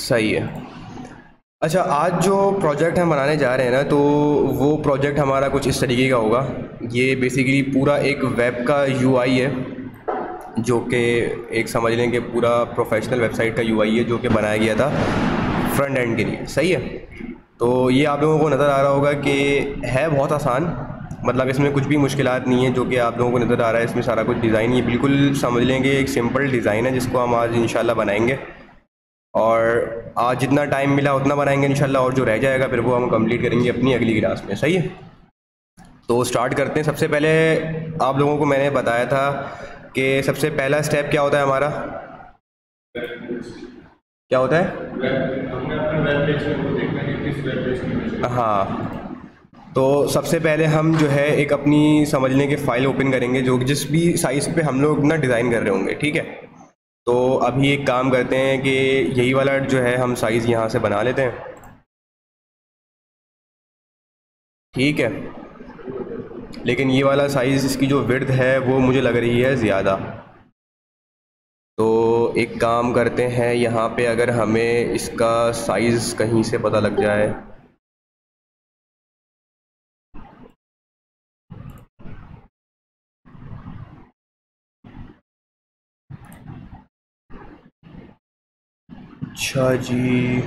सही है। अच्छा, आज जो प्रोजेक्ट हम बनाने जा रहे हैं ना, तो वो प्रोजेक्ट हमारा कुछ इस तरीके का होगा। ये बेसिकली पूरा एक वेब का यूआई है, जो कि एक समझ लें कि पूरा प्रोफेशनल वेबसाइट का यूआई है जो कि बनाया गया था फ्रंट एंड के लिए। सही है। तो ये आप लोगों को नज़र आ रहा होगा कि है बहुत आसान, मतलब इसमें कुछ भी मुश्किलात नहीं है जो कि आप लोगों को नज़र आ रहा है। इसमें सारा कुछ डिज़ाइन ये बिल्कुल समझ लेंगे एक सिंपल डिज़ाइन है जिसको हम आज इंशाल्लाह बनाएंगे। और आज जितना टाइम मिला उतना बनाएंगे इंशाल्लाह, और जो रह जाएगा फिर वो हम कंप्लीट करेंगे अपनी अगली क्लास में। सही है। तो स्टार्ट करते हैं। सबसे पहले आप लोगों को मैंने बताया था कि सबसे पहला स्टेप क्या होता है हमारा, क्या होता है? हाँ, तो सबसे पहले हम जो है एक अपनी समझ लें कि फ़ाइल ओपन करेंगे जो जिस भी साइज़ पे हम लोग ना डिज़ाइन कर रहे होंगे। ठीक है। तो अभी एक काम करते हैं कि यही वाला जो है हम साइज़ यहाँ से बना लेते हैं। ठीक है। लेकिन ये वाला साइज़, इसकी जो विड्थ है वो मुझे लग रही है ज़्यादा। तो एक काम करते हैं, यहाँ पे अगर हमें इसका साइज़ कहीं से पता लग जाए। अच्छा जी।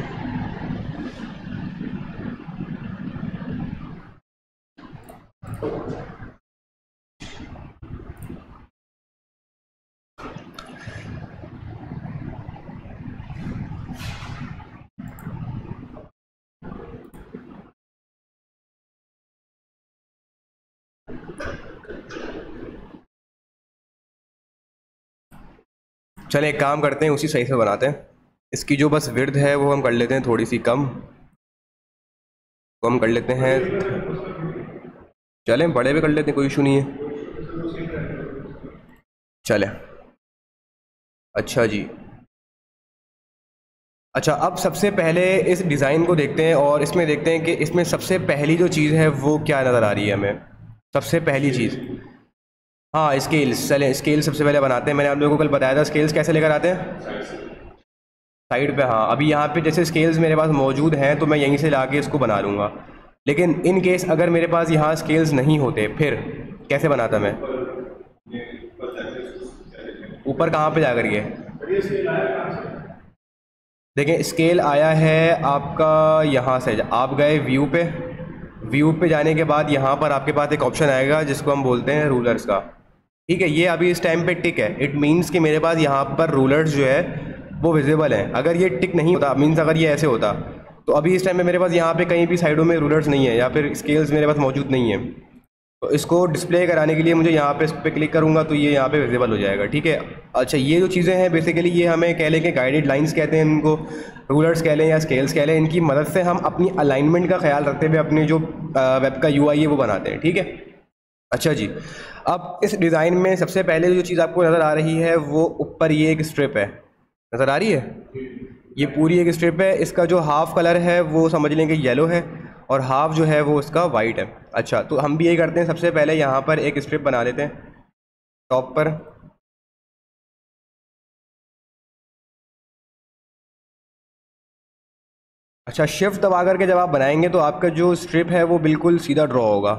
चलें एक काम करते हैं, उसी सही से बनाते हैं। इसकी जो बस विड्थ है वो हम कर लेते हैं थोड़ी सी कम, तो हम कर लेते हैं, चलें बड़े भी कर लेते हैं, कोई इशू नहीं है। चलें। अच्छा जी। अच्छा, अब सबसे पहले इस डिज़ाइन को देखते हैं और इसमें देखते हैं कि इसमें सबसे पहली जो चीज़ है वो क्या नज़र आ रही है हमें। सबसे पहली चीज़, हाँ स्केल्स। चलें स्केल सबसे पहले बनाते हैं। मैंने आप लोगों को कल बताया था स्केल्स कैसे लेकर आते हैं। साइड पे, हाँ अभी यहाँ पे जैसे स्केल्स मेरे पास मौजूद हैं तो मैं यहीं से लाके इसको बना लूँगा। लेकिन इन केस अगर मेरे पास यहाँ स्केल्स नहीं होते फिर कैसे बनाता मैं? ऊपर कहाँ पे जा कर के? देखें स्केल आया है आपका यहाँ से, आप गए व्यू पे, व्यू पे जाने के बाद यहाँ पर आपके पास एक ऑप्शन आएगा जिसको हम बोलते हैं रूलर्स का। ठीक है, ये अभी इस टाइम पे टिक है, इट मीन्स कि मेरे पास यहाँ पर रूलर्स जो है वो विजिबल हैं। अगर ये टिक नहीं होता, मीन्स अगर ये ऐसे होता, तो अभी इस टाइम पे मेरे पास यहाँ पे कहीं भी साइडों में रूलर्स नहीं है या फिर स्केल्स मेरे पास मौजूद नहीं है। तो इसको डिस्प्ले कराने के लिए मुझे यहाँ पे इस पर क्लिक करूँगा तो ये यहाँ पे विजिबल हो जाएगा। ठीक है। अच्छा, ये जो चीज़ें हैं बेसिकली ये हमें कह लें कि गाइडेड लाइंस कहते हैं इनको, रूलर्स कह लें या स्केल्स कह लें। इनकी मदद से हम अपनी अलाइनमेंट का ख्याल रखते हुए अपने जो वेब का यूआई है वो बनाते हैं। ठीक है। अच्छा जी, अब इस डिज़ाइन में सबसे पहले जो चीज़ आपको नज़र आ रही है वो ऊपर ये एक स्ट्रिप है, नज़र आ रही है? ये पूरी एक स्ट्रिप है। इसका जो हाफ कलर है वो समझ लें कि येलो है और हाफ जो है वो उसका वाइट है। अच्छा, तो हम भी यही करते हैं, सबसे पहले यहाँ पर एक स्ट्रिप बना लेते हैं टॉप पर। अच्छा, शिफ्ट दबा करके जब आप बनाएंगे तो आपका जो स्ट्रिप है वो बिल्कुल सीधा ड्रॉ होगा।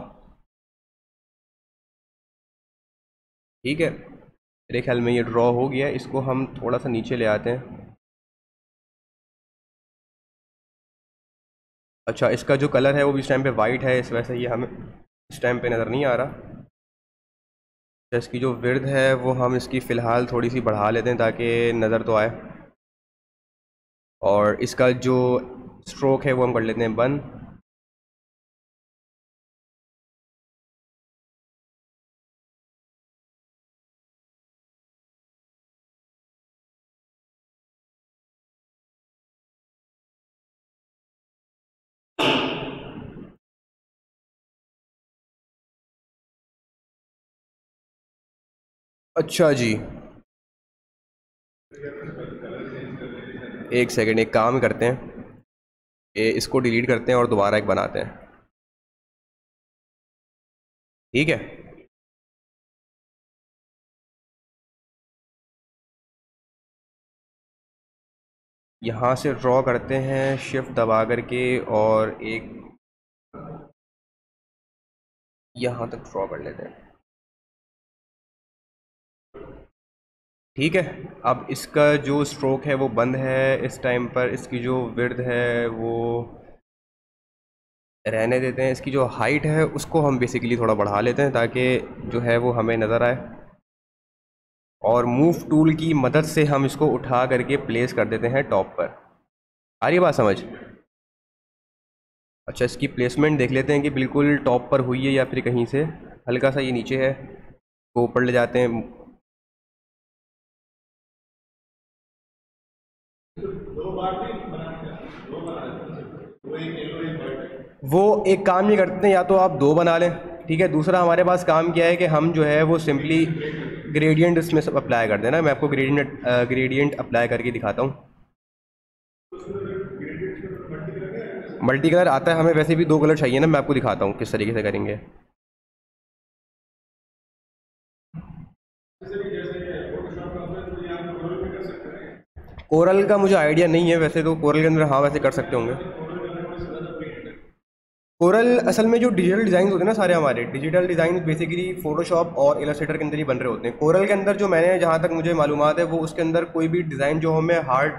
ठीक है, मेरे ख्याल में ये ड्रॉ हो गया। इसको हम थोड़ा सा नीचे ले आते हैं। अच्छा, इसका जो कलर है वो भी इस टाइम पे वाइट है, इस वजह से ये हमें इस टाइम पे नज़र नहीं आ रहा। अच्छा, इसकी जो विड्थ है वो हम इसकी फ़िलहाल थोड़ी सी बढ़ा लेते हैं ताकि नज़र तो आए। और इसका जो स्ट्रोक है वो हम कर लेते हैं बंद। अच्छा जी, एक सेकंड, एक काम करते हैं, इसको डिलीट करते हैं और दोबारा एक बनाते हैं। ठीक है। यहाँ से ड्रॉ करते हैं शिफ्ट दबा करके और एक यहाँ तक ड्रॉ कर लेते हैं। ठीक है, अब इसका जो स्ट्रोक है वो बंद है इस टाइम पर, इसकी जो विड्थ है वो रहने देते हैं, इसकी जो हाइट है उसको हम बेसिकली थोड़ा बढ़ा लेते हैं ताकि जो है वो हमें नज़र आए, और मूव टूल की मदद से हम इसको उठा करके प्लेस कर देते हैं टॉप पर। आ रही बात समझ? अच्छा, इसकी प्लेसमेंट देख लेते हैं कि बिल्कुल टॉप पर हुई है या फिर कहीं से हल्का सा ये नीचे है, तो ऊपर ले जाते हैं। वो एक काम ये करते हैं, या तो आप दो बना लें, ठीक है। दूसरा हमारे पास काम क्या है कि हम जो है वो सिंपली ग्रेडियंट इसमें सब अप्लाई कर देना। मैं आपको ग्रेडियंट अप्लाई करके दिखाता हूँ। मल्टी कलर आता है हमें, वैसे भी दो कलर चाहिए ना, मैं आपको दिखाता हूँ किस तरीके से करेंगे। कोरल का मुझे आइडिया नहीं है, वैसे तो कोरल के अंदर हाँ वैसे कर सकते होंगे। कोरल असल में जो डिजिटल डिज़ाइन होते हैं ना, सारे हमारे डिजिटल डिज़ाइन बेसिकली फोटोशॉप और इलस्ट्रेटर के अंदर ही बन रहे होते हैं। कोरल के अंदर जो मैंने जहाँ तक मुझे मालूमात है वो उसके अंदर कोई भी डिज़ाइन जो हमें हार्ड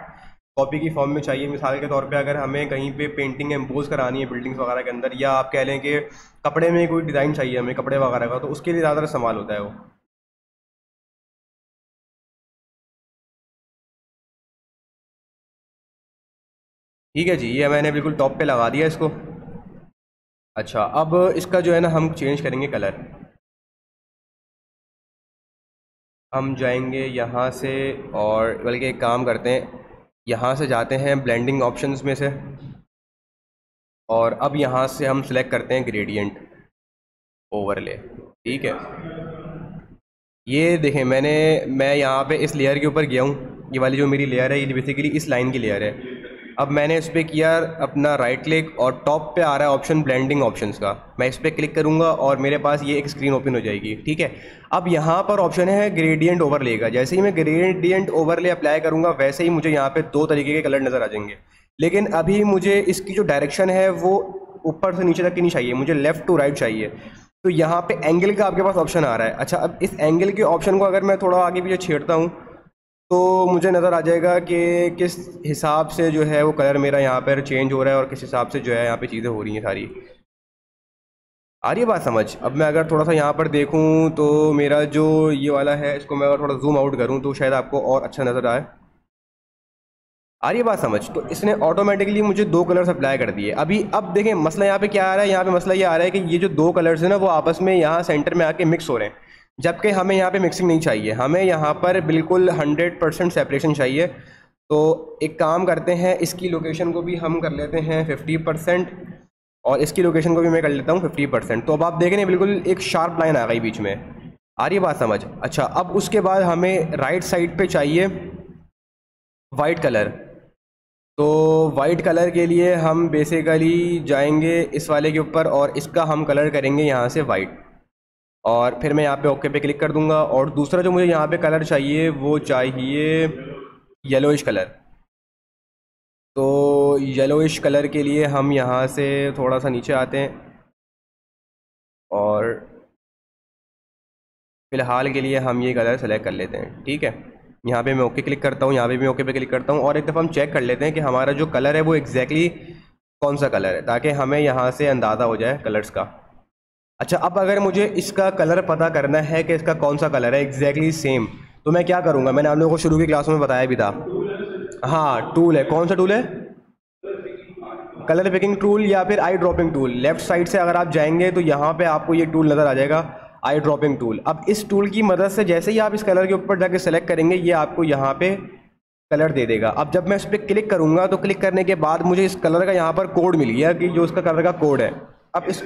कॉपी की फॉर्म में चाहिए, मिसाल के तौर पे अगर हमें कहीं पे पेंटिंग इम्पोज करानी है बिल्डिंग्स वगैरह के अंदर, या आप कह लें कि कपड़े में कोई डिज़ाइन चाहिए हमें कपड़े वगैरह का, तो उसके लिए ज़्यादा इस्तेमाल होता है वो। ठीक है जी, ये मैंने बिल्कुल टॉप पे लगा दिया इसको। अच्छा, अब इसका जो है ना हम चेंज करेंगे कलर। हम जाएंगे यहाँ से, और बल्कि एक काम करते हैं, यहाँ से जाते हैं ब्लेंडिंग ऑप्शंस में से, और अब यहाँ से हम सिलेक्ट करते हैं ग्रेडियंट ओवरले। ठीक है, ये देखें मैं यहाँ पे इस लेयर के ऊपर गया हूँ, ये वाली जो मेरी लेयर है ये बेसिकली इस लाइन की लेयर है। अब मैंने इस पर किया अपना राइट क्लिक, और टॉप पे आ रहा है ऑप्शन ब्लेंडिंग ऑप्शंस का, मैं इस पर क्लिक करूँगा और मेरे पास ये एक स्क्रीन ओपन हो जाएगी। ठीक है, अब यहाँ पर ऑप्शन है ग्रेडियंट ओवरले का। जैसे ही मैं ग्रेडियंट ओवरले अप्लाई करूँगा वैसे ही मुझे यहाँ पे दो तरीके के कलर नज़र आ जाएंगे, लेकिन अभी मुझे इसकी जो डायरेक्शन है वो ऊपर से नीचे तक की नहीं चाहिए, मुझे लेफ़्ट टू राइट चाहिए। तो यहाँ पे एंगल का आपके पास ऑप्शन आ रहा है। अच्छा, अब इस एंगल के ऑप्शन को अगर मैं थोड़ा आगे पीछे छेड़ता हूँ तो मुझे नज़र आ जाएगा कि किस हिसाब से जो है वो कलर मेरा यहाँ पर चेंज हो रहा है और किस हिसाब से जो है यहाँ पे चीज़ें हो रही हैं सारी। आ रही है बात समझ? अब मैं अगर थोड़ा सा यहाँ पर देखूँ तो मेरा जो ये वाला है इसको मैं अगर थोड़ा जूम आउट करूँ तो शायद आपको और अच्छा नज़र आए। आ रही है बात समझ? तो इसने ऑटोमेटिकली मुझे दो कलर्स अप्लाई कर दिए। अभी अब देखें मसला यहाँ पे क्या आ रहा है, यहाँ पे मसला ये आ रहा है कि ये जो दो कलर्स हैं ना वो आपस में यहाँ सेंटर में आके मिक्स हो रहे हैं, जबकि हमें यहाँ पे मिक्सिंग नहीं चाहिए, हमें यहाँ पर बिल्कुल 100% सेपरेशन चाहिए। तो एक काम करते हैं, इसकी लोकेशन को भी हम कर लेते हैं 50%, और इसकी लोकेशन को भी मैं कर लेता हूँ 50%। तो अब आप देख रहे हैं बिल्कुल एक शार्प लाइन आ गई बीच में। आ रही है बात समझ? अच्छा, अब उसके बाद हमें राइट साइड पे चाहिए वाइट कलर। तो वाइट कलर के लिए हम बेसिकली जाएंगे इस वाले के ऊपर और इसका हम कलर करेंगे यहाँ से वाइट, और फिर मैं यहाँ पे ओके पे क्लिक कर दूंगा। और दूसरा जो मुझे यहाँ पे कलर चाहिए वो चाहिए येलोइश कलर। तो येलोइश कलर के लिए हम यहाँ से थोड़ा सा नीचे आते हैं, और फ़िलहाल के लिए हम ये कलर सेलेक्ट कर लेते हैं। ठीक है, यहाँ पे मैं ओके क्लिक करता हूँ, यहाँ पे मैं ओके पे क्लिक करता हूँ, और एक दफ़ा हम चेक कर लेते हैं कि हमारा जो कलर है वो एग्जैक्टली कौन सा कलर है, ताकि हमें यहाँ से अंदाज़ा हो जाए कलर्स का। अच्छा, अब अगर मुझे इसका कलर पता करना है कि इसका कौन सा कलर है एग्जैक्टली सेम, तो मैं क्या करूँगा? मैंने आप लोगों को शुरू की क्लासों में बताया भी था। हाँ, टूल है। कौन सा टूल है? कलर पिकिंग टूल या फिर आई ड्रॉपिंग टूल। लेफ्ट साइड से अगर आप जाएंगे तो यहाँ पे आपको ये टूल नज़र आ जाएगा, आई ड्रॉपिंग टूल। अब इस टूल की मदद से जैसे ही आप इस कलर के ऊपर जाके सेलेक्ट करेंगे ये आपको यहाँ पे कलर दे देगा। अब जब मैं इस पर क्लिक करूँगा तो क्लिक करने के बाद मुझे इस कलर का यहाँ पर कोड मिल गया कि जो उसका कलर का कोड है। अब इस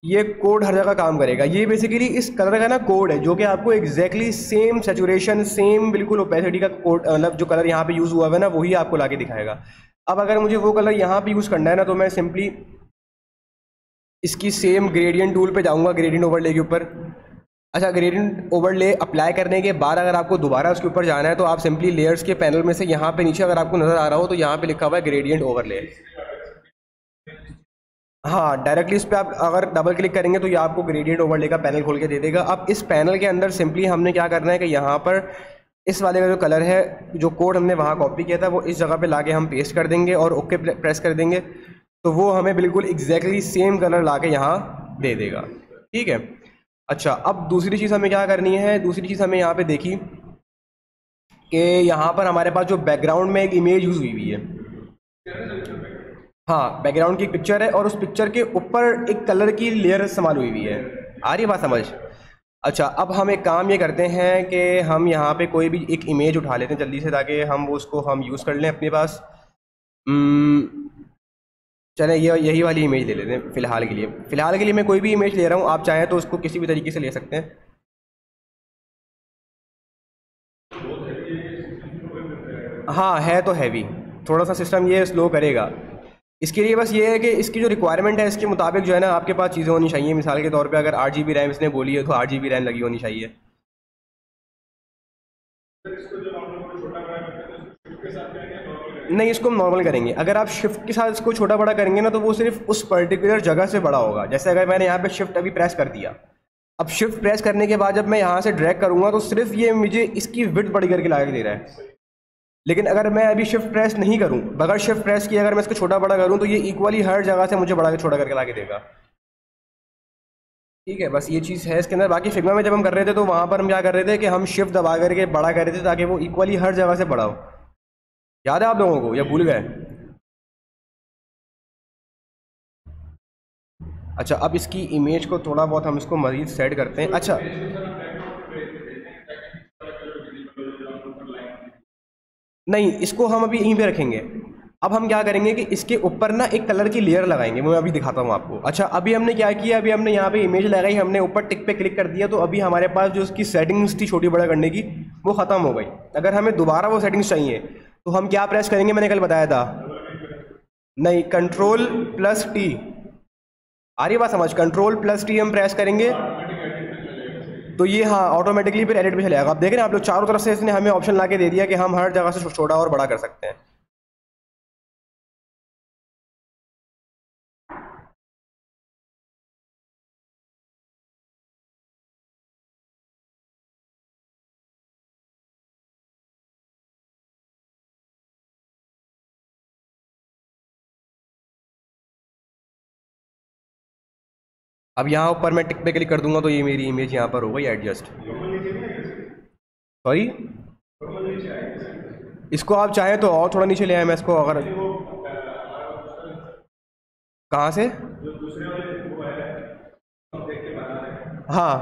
ये कोड हर जगह काम करेगा। ये बेसिकली इस कलर का ना कोड है जो कि आपको एग्जैक्टली सेम सेचुरेशन, सेम बिल्कुल ओपेसिटी का कोड, मतलब जो कलर यहाँ पे यूज़ हुआ है ना वही आपको लाके दिखाएगा। अब अगर मुझे वो कलर यहाँ पे यूज़ करना है ना तो मैं सिंपली इसकी सेम ग्रेडियंट टूल पे जाऊंगा, ग्रेडियंट ओवरले के ऊपर। अच्छा, ग्रेडियंट ओवरले अप्लाई करने के बाद अगर आपको दोबारा उसके ऊपर जाना है तो आप सिंपली लेयर्स के पैनल में से यहाँ पे नीचे अगर आपको नज़र आ रहा हो तो यहाँ पे लिखा हुआ है ग्रेडियंट ओवरले। हाँ, डायरेक्टली इस पर आप अगर डबल क्लिक करेंगे तो ये आपको ग्रेडियंट ओवरले का पैनल खोल के दे देगा। अब इस पैनल के अंदर सिंपली हमने क्या करना है कि यहाँ पर इस वाले का जो कलर है, जो कोड हमने वहाँ कॉपी किया था, वो इस जगह पे लाके हम पेस्ट कर देंगे और ओके प्रेस कर देंगे तो वो हमें बिल्कुल एग्जैक्टली सेम कलर लाके यहाँ दे देगा। ठीक है। अच्छा, अब दूसरी चीज़ हमें क्या करनी है, दूसरी चीज़ हमें यहाँ पे देखी कि यहाँ पर हमारे पास जो बैकग्राउंड में एक इमेज यूज़ हुई है, हाँ, बैकग्राउंड की एक पिक्चर है और उस पिक्चर के ऊपर एक कलर की लेयर इस्तेमाल हुई है। आ रही है बात समझ? अच्छा, अब हम एक काम ये करते हैं कि हम यहाँ पे कोई भी एक इमेज उठा लेते हैं जल्दी से, ताकि हम वो उसको हम यूज़ कर लें अपने पास। चलें, ये यही वाली इमेज ले लेते हैं फ़िलहाल के लिए। फ़िलहाल के लिए मैं कोई भी इमेज ले रहा हूँ, आप चाहें तो उसको किसी भी तरीके से ले सकते हैं। हाँ, है तो हैवी, थोड़ा सा सिस्टम ये स्लो करेगा। इसके लिए बस ये है कि इसकी जो रिक्वायरमेंट है इसके मुताबिक जो है ना आपके पास चीज़ें होनी चाहिए। मिसाल के तौर पे अगर 8 GB रैम इसने बोली है तो 8 GB रैम लगी होनी चाहिए। नहीं, इसको हम नॉर्मल करेंगे। अगर आप शिफ्ट के साथ इसको छोटा बड़ा करेंगे ना तो वो सिर्फ उस पर्टिकुलर जगह से बड़ा होगा। जैसे अगर मैंने यहाँ पे शिफ्ट अभी प्रेस कर दिया, अब शिफ्ट प्रेस करने के बाद जब मैं यहाँ से ड्रैग करूँगा तो सिर्फ ये मुझे इसकी विड्थ बड़ी करके ला के दे रहा है। लेकिन अगर मैं अभी शिफ्ट प्रेस नहीं करूँ, बगैर शिफ्ट प्रेस किए अगर मैं इसको छोटा बड़ा करूँ तो ये इक्वली हर जगह से मुझे बड़ा छोटा करके ला के देगा। ठीक है, बस ये चीज़ है इसके अंदर। बाकी फिग्मा में जब हम कर रहे थे तो वहाँ पर हम क्या कर रहे थे कि हम शिफ्ट दबा करके बड़ा कर रहे थे ताकि वो इक्वली हर जगह से बड़ा हो। याद है आप लोगों को या भूल गए? अच्छा, अब इसकी इमेज को थोड़ा बहुत हम इसको मज़ीद सेट करते हैं। अच्छा, नहीं, इसको हम अभी यहीं पे रखेंगे। अब हम क्या करेंगे कि इसके ऊपर ना एक कलर की लेयर लगाएंगे, मैं अभी दिखाता हूँ आपको। अच्छा, अभी हमने क्या किया, अभी हमने यहाँ पे इमेज लगाई, हमने ऊपर टिक पे क्लिक कर दिया तो अभी हमारे पास जो उसकी सेटिंग्स थी छोटी बड़ा करने की वो ख़त्म हो गई। अगर हमें दोबारा वो सेटिंग्स चाहिए तो हम क्या प्रेस करेंगे, मैंने कल बताया था। नहीं, Ctrl+T। आ रही बात समझ? Ctrl+T हम प्रेस करेंगे तो ये, हाँ, ऑटोमेटिकली फिर एडिट पे चले जाएगा। आप देख रहे हैं आप लोग, चारों तरफ से इसने हमें ऑप्शन ला के दे दिया कि हम हर जगह से छोटा और बड़ा कर सकते हैं। अब यहाँ ऊपर मैं टिक पे क्लिक कर दूंगा तो ये मेरी इमेज यहाँ पर हो गई एडजस्ट। सॉरी, इसको आप चाहें तो और थोड़ा नीचे ले आए, मैं इसको अगर कहाँ से, हाँ,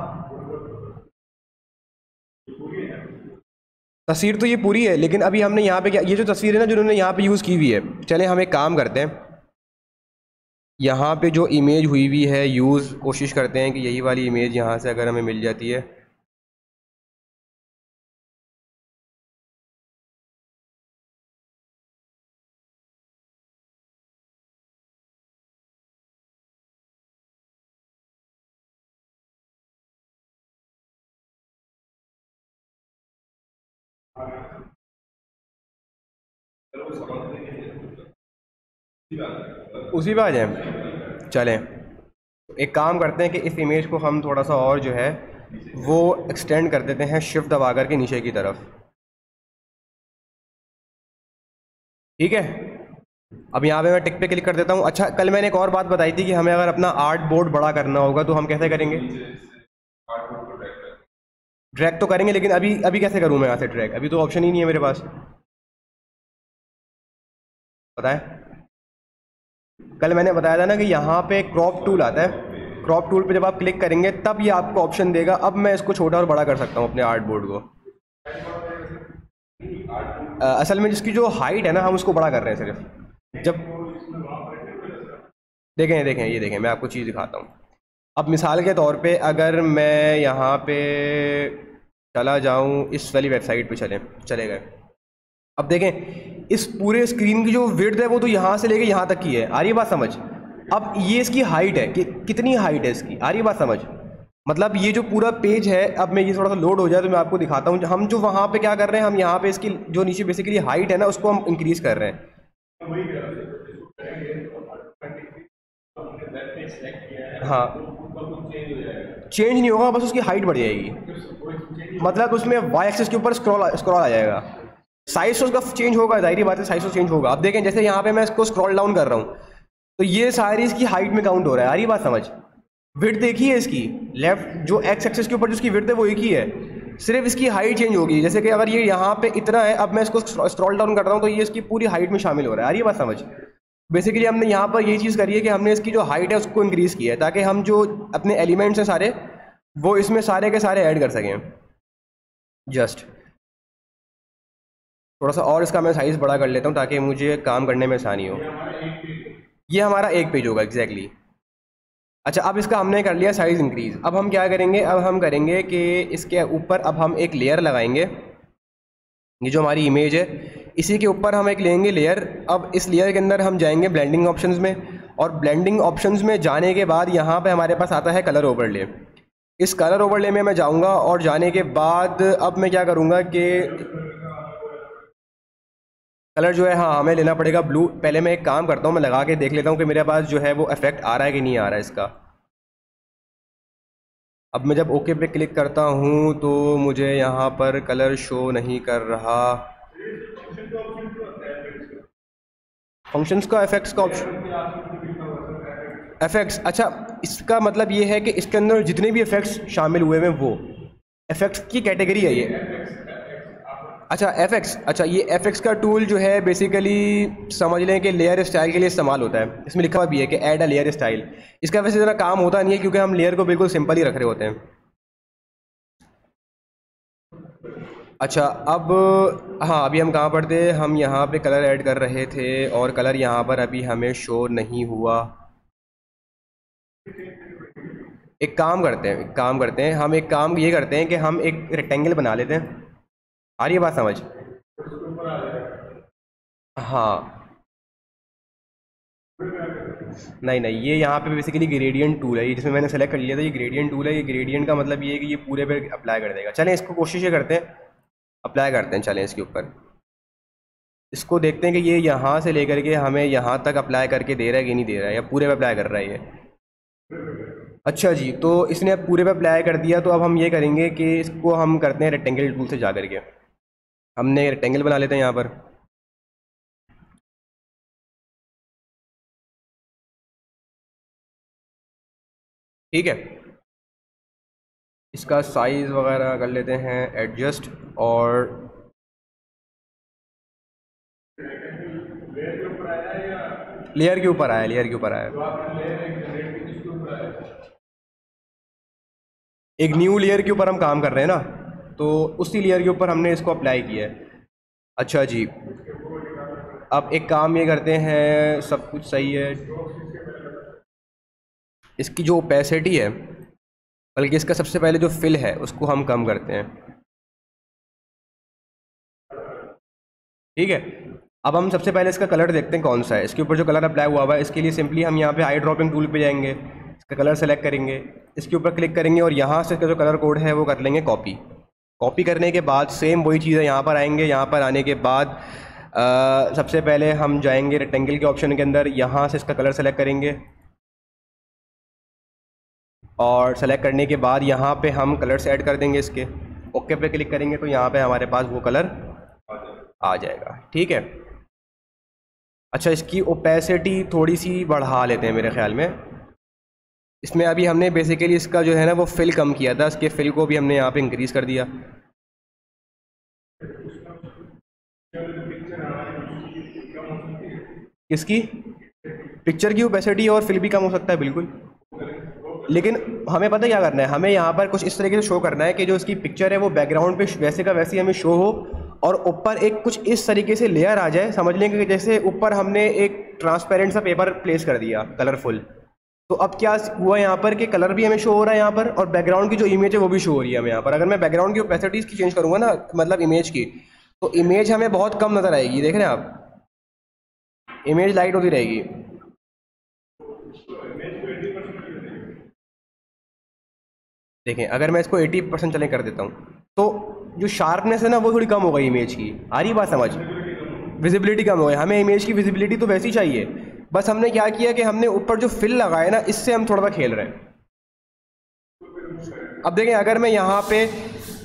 तस्वीर तो ये पूरी है लेकिन अभी हमने यहाँ पे क्या, ये जो तस्वीर है ना जिन्होंने यहाँ पे यूज़ की हुई है, चले हम एक काम करते हैं, यहाँ पे जो इमेज हुई हुई है यूज़, कोशिश करते हैं कि यही वाली इमेज यहाँ से अगर हमें मिल जाती है। उसी पे आ जाए। चलें, एक काम करते हैं कि इस इमेज को हम थोड़ा सा और जो है वो एक्सटेंड कर देते हैं शिफ्ट दबा करके नीचे की तरफ। ठीक है, अब यहाँ पे मैं टिक पे क्लिक कर देता हूँ। अच्छा, कल मैंने एक और बात बताई थी कि हमें अगर अपना आर्ट बोर्ड बड़ा करना होगा तो हम कैसे करेंगे? ड्रैग तो करेंगे लेकिन अभी अभी कैसे करूँ मैं यहाँ से ड्रैग? अभी तो ऑप्शन ही नहीं है मेरे पास, पता है? कल मैंने बताया था ना कि यहाँ पे क्रॉप टूल आता है, क्रॉप टूल पे जब आप क्लिक करेंगे तब ये आपको ऑप्शन देगा। अब मैं इसको छोटा और बड़ा कर सकता हूँ अपने आर्ट बोर्ड को। असल में जिसकी जो हाइट है ना हम उसको बड़ा कर रहे हैं सिर्फ। जब देखें देखें ये देखें, मैं आपको चीज़ दिखाता हूँ। अब मिसाल के तौर पे अगर मैं यहाँ पे चला जाऊँ, इस वाली वेबसाइट पे चले गए, अब देखें इस पूरे स्क्रीन की जो विड्थ है वो तो यहाँ से लेके यहाँ तक की है। आ रही है बात समझ? अब ये इसकी हाइट है कि कितनी हाइट है इसकी, आ रही बात समझ। मतलब ये जो पूरा पेज है, अब मैं ये थोड़ा सा लोड हो जाए तो मैं आपको दिखाता हूँ। हम जो वहाँ पे क्या कर रहे हैं, हम यहाँ पे इसकी जो नीचे बेसिकली हाइट है ना उसको हम इंक्रीज कर रहे हैं। हाँ, चेंज नहीं होगा, बस उसकी हाइट बढ़ जाएगी। मतलब उसमें वाई एक्सिस के ऊपर स्क्रॉल स्क्रॉल आ जाएगा। साइज तो उसका चेंज होगा, जाहिर बात है साइज तो चेंज होगा। आप देखें जैसे यहाँ पे मैं इसको स्क्रॉल डाउन कर रहा हूँ तो ये सारी इसकी हाइट में काउंट हो रहा है। आ रही बात समझ। विड्थ देखी है इसकी, लेफ्ट जो एक्स एक्सिस के ऊपर जिसकी विड्थ है वो एक ही है, सिर्फ इसकी हाइट चेंज होगी। जैसे कि अगर ये यहाँ पे इतना है, अब मैं इसको स्क्रॉल डाउन कर रहा हूँ तो ये इसकी पूरी हाइट में शामिल हो रहा है। आ रही है बात समझ। बेसिकली हमने यहाँ पर ये चीज़ करी है कि हमने इसकी जो हाइट है उसको इंक्रीज़ किया है ताकि हम जो अपने एलिमेंट्स हैं सारे वो इसमें सारे के सारे ऐड कर सकें। जस्ट थोड़ा सा और इसका मैं साइज़ बड़ा कर लेता हूँ ताकि मुझे काम करने में आसानी हो। ये हमारा एक पेज होगा एग्जैक्टली। अच्छा, अब इसका हमने कर लिया साइज़ इंक्रीज़। अब हम क्या करेंगे, अब हम करेंगे कि इसके ऊपर अब हम एक लेयर लगाएंगे। ये जो हमारी इमेज है इसी के ऊपर हम एक लेंगे लेयर। अब इस लेयर के अंदर हम जाएंगे ब्लेंडिंग ऑप्शंस में, और ब्लेंडिंग ऑप्शंस में जाने के बाद यहाँ पे हमारे पास आता है कलर ओवरले। इस कलर ओवरले में मैं जाऊँगा और जाने के बाद अब मैं क्या करूँगा कि कलर जो है, हाँ हमें लेना पड़ेगा ब्लू। पहले मैं एक काम करता हूँ, मैं लगा के देख लेता हूँ कि मेरे पास जो है वो इफेक्ट आ रहा है कि नहीं आ रहा है इसका। अब मैं जब ओके पे क्लिक करता हूँ तो मुझे यहाँ पर कलर शो नहीं कर रहा। फंक्शंस का इफेक्ट्स का ऑप्शन, इफेक्ट्स। अच्छा, इसका मतलब ये है कि इसके अंदर जितने भी इफेक्ट्स शामिल हुए हैं वो इफेक्ट्स की कैटेगरी है ये। अच्छा एफएक्स, अच्छा ये एफएक्स का टूल जो है बेसिकली समझ लें कि लेयर स्टाइल के लिए इस्तेमाल होता है। इसमें लिखा हुआ भी है कि ऐड अ लेयर स्टाइल। इसका वैसे ज़रा काम होता नहीं है क्योंकि हम लेयर को बिल्कुल सिंपल ही रख रहे होते हैं। अच्छा अब, हाँ अभी हम कहाँ पर थे, हम यहाँ पे कलर ऐड कर रहे थे और कलर यहाँ पर अभी हमें शो नहीं हुआ। एक काम करते हैं, हम एक काम ये करते हैं कि हम एक रेक्टेंगल बना लेते हैं। आ रही है बात समझ। हाँ, नहीं नहीं, ये यहाँ पे बेसिकली ग्रेडियंट टूल है, ये जिसमें मैंने सेलेक्ट कर लिया था ये ग्रेडियंट टूल है। ये ग्रेडियंट का मतलब ये है कि ये पूरे पे अप्लाई कर देगा। चलें इसको कोशिश ये करते हैं, अप्लाई करते हैं। चलें इसके ऊपर इसको देखते हैं कि ये यहाँ से लेकर के हमें यहाँ तक अप्लाई करके दे रहा है कि नहीं दे रहा है, या पूरे पे अप्लाई कर रहा है ये। अच्छा जी, तो इसने अब पूरे पे अप्लाई कर दिया। तो अब हम ये करेंगे कि इसको हम करते हैं रेक्टेंगल टूल से जा करके हमने रेक्टेंगल बना लेते हैं यहाँ पर। ठीक है, इसका साइज़ वगैरह कर लेते हैं एडजस्ट। और लेयर के ऊपर आया, लेयर के ऊपर आया। एक न्यू लेयर के ऊपर हम काम कर रहे हैं ना, तो उसी लेयर के ऊपर हमने इसको अप्लाई किया है। अच्छा जी, अब एक काम ये करते हैं, सब कुछ सही है। इसकी जो ओपेसिटी है, बल्कि इसका सबसे पहले जो फिल है उसको हम कम करते हैं। ठीक है, अब हम सबसे पहले इसका कलर देखते हैं कौन सा है। इसके ऊपर जो कलर अप्लाई हुआ है इसके लिए सिंपली हम यहाँ पे आई ड्रॉपिंग टूल पे जाएंगे, इसका कलर सेलेक्ट करेंगे, इसके ऊपर क्लिक करेंगे और यहाँ से इसका जो कलर कोड है वो कर लेंगे कॉपी। कॉपी करने के बाद सेम वही चीज़ है, यहाँ पर आएंगे। यहाँ पर आने के बाद सबसे पहले हम जाएंगे रेक्टेंगल के ऑप्शन के अंदर, यहाँ से इसका कलर सेलेक्ट करेंगे और सेलेक्ट करने के बाद यहाँ पे हम कलर्स ऐड कर देंगे इसके। ओके पे क्लिक करेंगे तो यहाँ पे हमारे पास वो कलर आ जाएगा। ठीक है, अच्छा इसकी ओपेसिटी थोड़ी सी बढ़ा लेते हैं मेरे ख्याल में। इसमें अभी हमने बेसिकली इसका जो है ना वो फिल कम किया था, इसके फिल को भी हमने यहाँ पे इंक्रीज़ कर दिया। किसकी? पिक्चर की ओपेसिटी और फिल भी कम हो सकता है बिल्कुल, लेकिन हमें पता क्या करना है, हमें यहाँ पर कुछ इस तरीके से शो करना है कि जो इसकी पिक्चर है वो बैकग्राउंड पे वैसे का वैसे हमें शो हो और ऊपर एक कुछ इस तरीके से लेयर आ जाए। समझ लेंगे कि जैसे ऊपर हमने एक ट्रांसपेरेंट सा पेपर प्लेस कर दिया कलरफुल, तो अब क्या हुआ यहाँ पर कि कलर भी हमें शो हो रहा है यहाँ पर और बैकग्राउंड की जो इमेज है वो भी शो हो रही है हमें यहाँ पर। अगर मैं बैकग्राउंड की ओपेसिटी की चेंज करूँगा ना, मतलब इमेज की, तो इमेज हमें बहुत कम नज़र आएगी। देख रहे हैं आप, इमेज लाइट होती रहेगी। देखें, अगर मैं इसको 80% चले कर देता हूँ तो जो शार्पनेस है ना वो थोड़ी कम हो गई इमेज की। आ रही बात समझ? विजिबिलिटी कम हो गई। हमें इमेज की विजिबिलिटी तो वैसी चाहिए, बस हमने क्या किया कि हमने ऊपर जो फिल लगाया ना, इससे हम थोड़ा सा खेल रहे हैं। अब देखें, अगर मैं यहाँ पे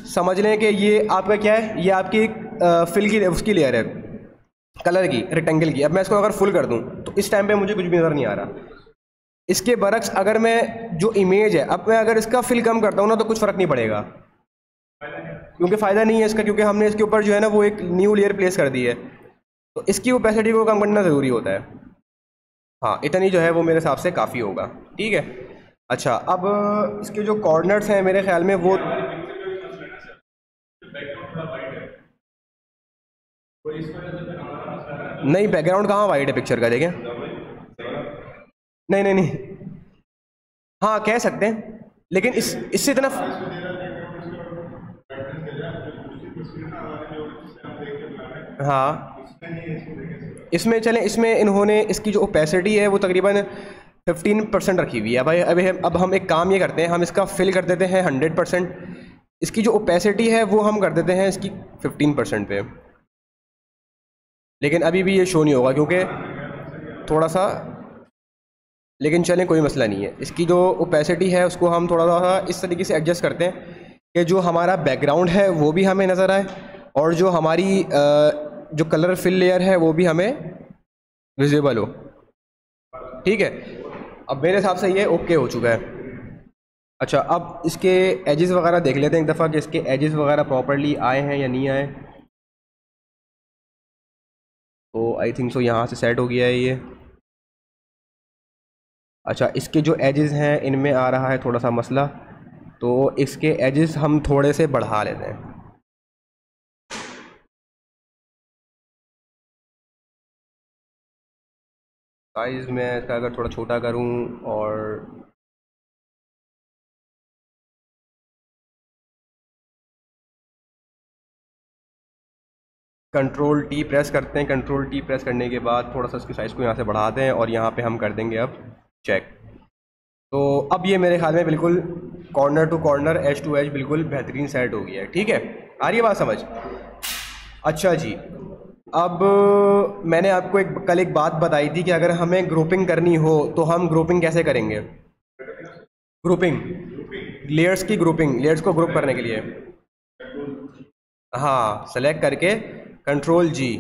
समझ लें कि ये आपका क्या है, ये आपकी एक फिल की उसकी लेयर है, कलर की, रेक्टेंगल की। अब मैं इसको अगर फुल कर दूँ तो इस टाइम पे मुझे कुछ भी नज़र नहीं आ रहा। इसके बरक्स अगर मैं जो इमेज है, अब मैं अगर इसका फिल कम करता हूँ ना तो कुछ फ़र्क नहीं पड़ेगा, क्योंकि फ़ायदा नहीं है इसका, क्योंकि हमने इसके ऊपर जो है ना वो एक न्यू लेयर प्लेस कर दी है। तो इसकी ओपेसिटी को कम करना ज़रूरी होता है। हाँ, इतनी जो है वो मेरे हिसाब से काफ़ी होगा। ठीक है। अच्छा, अब इसके जो कॉर्नर्स हैं मेरे ख्याल में वो, नहीं बैकग्राउंड कहाँ वाइड है पिक्चर का, देखें। नहीं नहीं नहीं, हाँ कह सकते हैं, लेकिन इससे इतना, हाँ इसमें चलें, इसमें इन्होंने इसकी जो ओपेसिटी है वो तकरीबन 15% रखी हुई है। भाई अब हम एक काम ये करते हैं, हम इसका फिल कर देते हैं 100%, इसकी जो ओपेसिटी है वो हम कर देते हैं इसकी 15% पे। लेकिन अभी भी ये शो नहीं होगा क्योंकि थोड़ा सा, लेकिन चलें कोई मसला नहीं है। इसकी जो ओपेसिटी है उसको हम थोड़ा सा इस तरीके से एडजस्ट करते हैं कि जो हमारा बैकग्राउंड है वो भी हमें नज़र आए, और जो हमारी जो कलर फिल लेयर है वो भी हमें विजिबल हो। ठीक है, अब मेरे हिसाब से ये ओके हो चुका है। अच्छा, अब इसके एजेस वगैरह देख लेते हैं एक दफ़ा कि इसके एजेस वगैरह प्रॉपरली आए हैं या नहीं आए। तो आई थिंक सो यहाँ से सेट हो गया है ये। अच्छा, इसके जो एजेस हैं इनमें आ रहा है थोड़ा सा मसला, तो इसके एजेस हम थोड़े से बढ़ा लेते हैं। साइज़ मैं इसका अगर थोड़ा छोटा करूं और कंट्रोल टी प्रेस करते हैं, कंट्रोल टी प्रेस करने के बाद थोड़ा सा इसकी साइज़ को यहाँ से बढ़ाते हैं और यहाँ पे हम कर देंगे अब चेक। तो अब ये मेरे ख्याल में बिल्कुल corner to corner, edge to edge बिल्कुल बेहतरीन सेट हो गया है। ठीक है, आ रही है बात समझ? अच्छा जी, अब मैंने आपको कल एक बात बताई थी कि अगर हमें ग्रुपिंग करनी हो तो हम ग्रुपिंग कैसे करेंगे। ग्रुपिंग, लेयर्स की ग्रुपिंग, लेयर्स को ग्रुप करने के लिए, हाँ सेलेक्ट करके कंट्रोल जी,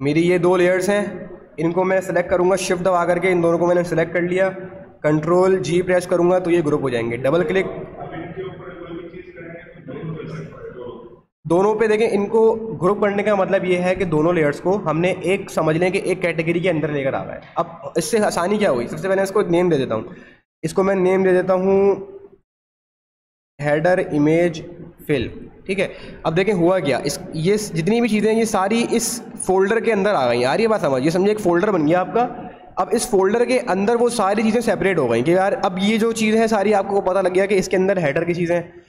मेरी ये दो लेयर्स हैं, इनको मैं सेलेक्ट करूँगा शिफ्ट दबा करके, इन दोनों को मैंने सेलेक्ट कर लिया, कंट्रोल जी प्रेस करूँगा तो ये ग्रुप हो जाएंगे। डबल क्लिक, दोनों पे देखें, इनको ग्रुप करने का मतलब ये है कि दोनों लेयर्स को हमने एक, समझ लें कि एक कैटेगरी के अंदर लेकर आ रहा है। अब इससे आसानी क्या हुई, सबसे पहले इसको नेम दे देता हूँ, इसको मैं नेम दे देता हूँ हेडर इमेज फिल। ठीक है, अब देखें हुआ क्या, इस ये जितनी भी चीज़ें हैं ये सारी इस फोल्डर के अंदर आ गई। यार ये बात समझ, ये समझिए एक फोल्डर बन गया आपका। अब इस फोल्डर के अंदर वो सारी चीज़ें सेपरेट हो गई कि यार अब ये जो चीज़ है सारी आपको पता लग गया कि इसके अंदर हेडर की चीज़ें हैं।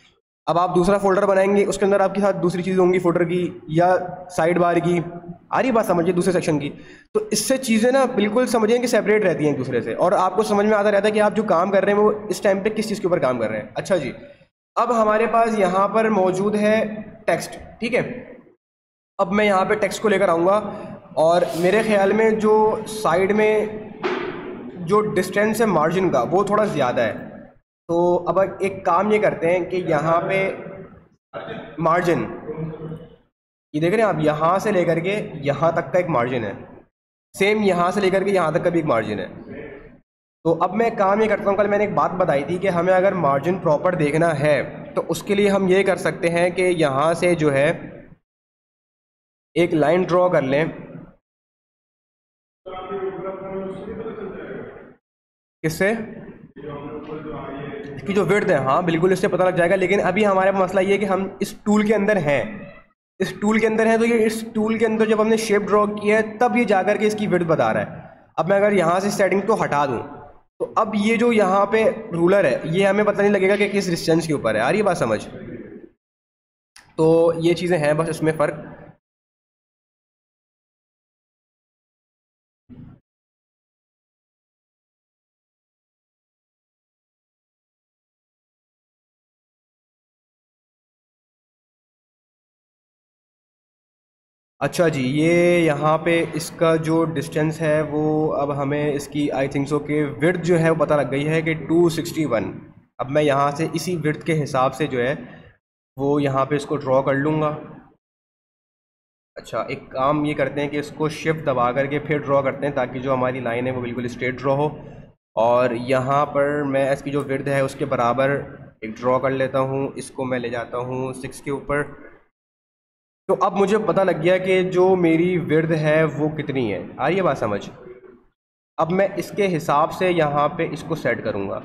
अब आप दूसरा फोल्डर बनाएंगे, उसके अंदर आपके साथ दूसरी चीज़ होंगी फोल्डर की या साइड बार की। आ रही बात समझिए, दूसरे सेक्शन की। तो इससे चीज़ें ना बिल्कुल समझिए कि सेपरेट रहती हैं एक दूसरे से, और आपको समझ में आता रहता है कि आप जो काम कर रहे हैं वो इस टाइम पे किस चीज़ के ऊपर काम कर रहे हैं। अच्छा जी, अब हमारे पास यहाँ पर मौजूद है टेक्स्ट। ठीक है, अब मैं यहाँ पे टेक्स्ट को लेकर आऊँगा, और मेरे ख्याल में जो साइड में जो डिस्टेंस है मार्जिन का वो थोड़ा ज़्यादा है। तो अब एक काम ये करते हैं कि यहाँ पे मार्जिन, ये देख रहे हैं आप, यहाँ से लेकर के यहाँ तक का एक मार्जिन है, सेम यहाँ से लेकर के यहाँ तक का भी एक मार्जिन है। तो अब मैं काम ये करता हूँ, कल मैंने एक बात बताई थी कि हमें अगर मार्जिन प्रॉपर देखना है तो उसके लिए हम ये कर सकते हैं कि यहाँ से जो है एक लाइन ड्रॉ कर लें। किससे? इसकी जो विड्थ है, हाँ बिल्कुल इससे पता लग जाएगा, लेकिन अभी हमारे पास मसला ये है कि हम इस टूल के अंदर हैं, इस टूल के अंदर है, तो ये इस टूल के अंदर जब हमने शेप ड्रॉ किया है तब ये जाकर के इसकी विड्थ बता रहा है। अब मैं अगर यहाँ से सेटिंग को हटा दूँ तो अब ये जो यहाँ पे रूलर है ये हमें पता नहीं लगेगा कि किस डिस्टेंस के ऊपर है। आ रही है बात समझ? तो ये चीज़ें हैं बस इसमें फ़र्क। अच्छा जी, ये यहाँ पे इसका जो डिस्टेंस है वो अब हमें इसकी आई थिंक सो कि विड्थ जो है वो पता लग गई है कि 261। अब मैं यहाँ से इसी विड्थ के हिसाब से जो है वो यहाँ पे इसको ड्रॉ कर लूँगा। अच्छा, एक काम ये करते हैं कि इसको शिफ्ट दबा करके फिर ड्रॉ करते हैं ताकि जो हमारी लाइन है वो बिल्कुल स्ट्रेट ड्रॉ हो। और यहाँ पर मैं इसकी जो विड्थ है उसके बराबर एक ड्रॉ कर लेता हूँ, इसको मैं ले जाता हूँ 6 के ऊपर। तो अब मुझे पता लग गया कि जो मेरी विड्थ है वो कितनी है। आ रही है बात समझ? अब मैं इसके हिसाब से यहाँ पे इसको सेट करूँगा।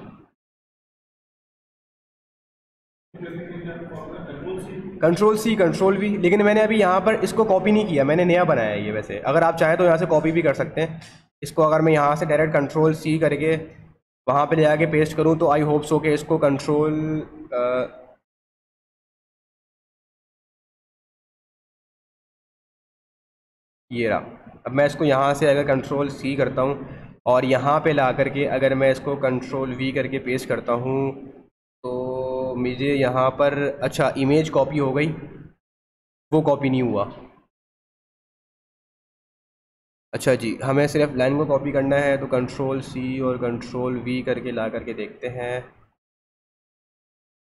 कंट्रोल वी, लेकिन मैंने अभी यहाँ पर इसको कॉपी नहीं किया, मैंने नया बनाया है ये। वैसे अगर आप चाहें तो यहाँ से कॉपी भी कर सकते हैं इसको। अगर मैं यहाँ से डायरेक्ट कंट्रोल सी करके वहाँ पे ले आके पेस्ट करूँ तो आई होप सो कि इसको कंट्रोल ये रहा। अब मैं इसको यहाँ से अगर कंट्रोल सी करता हूँ और यहाँ पे ला करके अगर मैं इसको कंट्रोल वी करके पेस्ट करता हूँ तो मुझे यहाँ पर अच्छा इमेज कॉपी हो गई, वो कॉपी नहीं हुआ। अच्छा जी, हमें सिर्फ लाइन को कॉपी करना है तो कंट्रोल सी और कंट्रोल वी करके ला करके देखते हैं।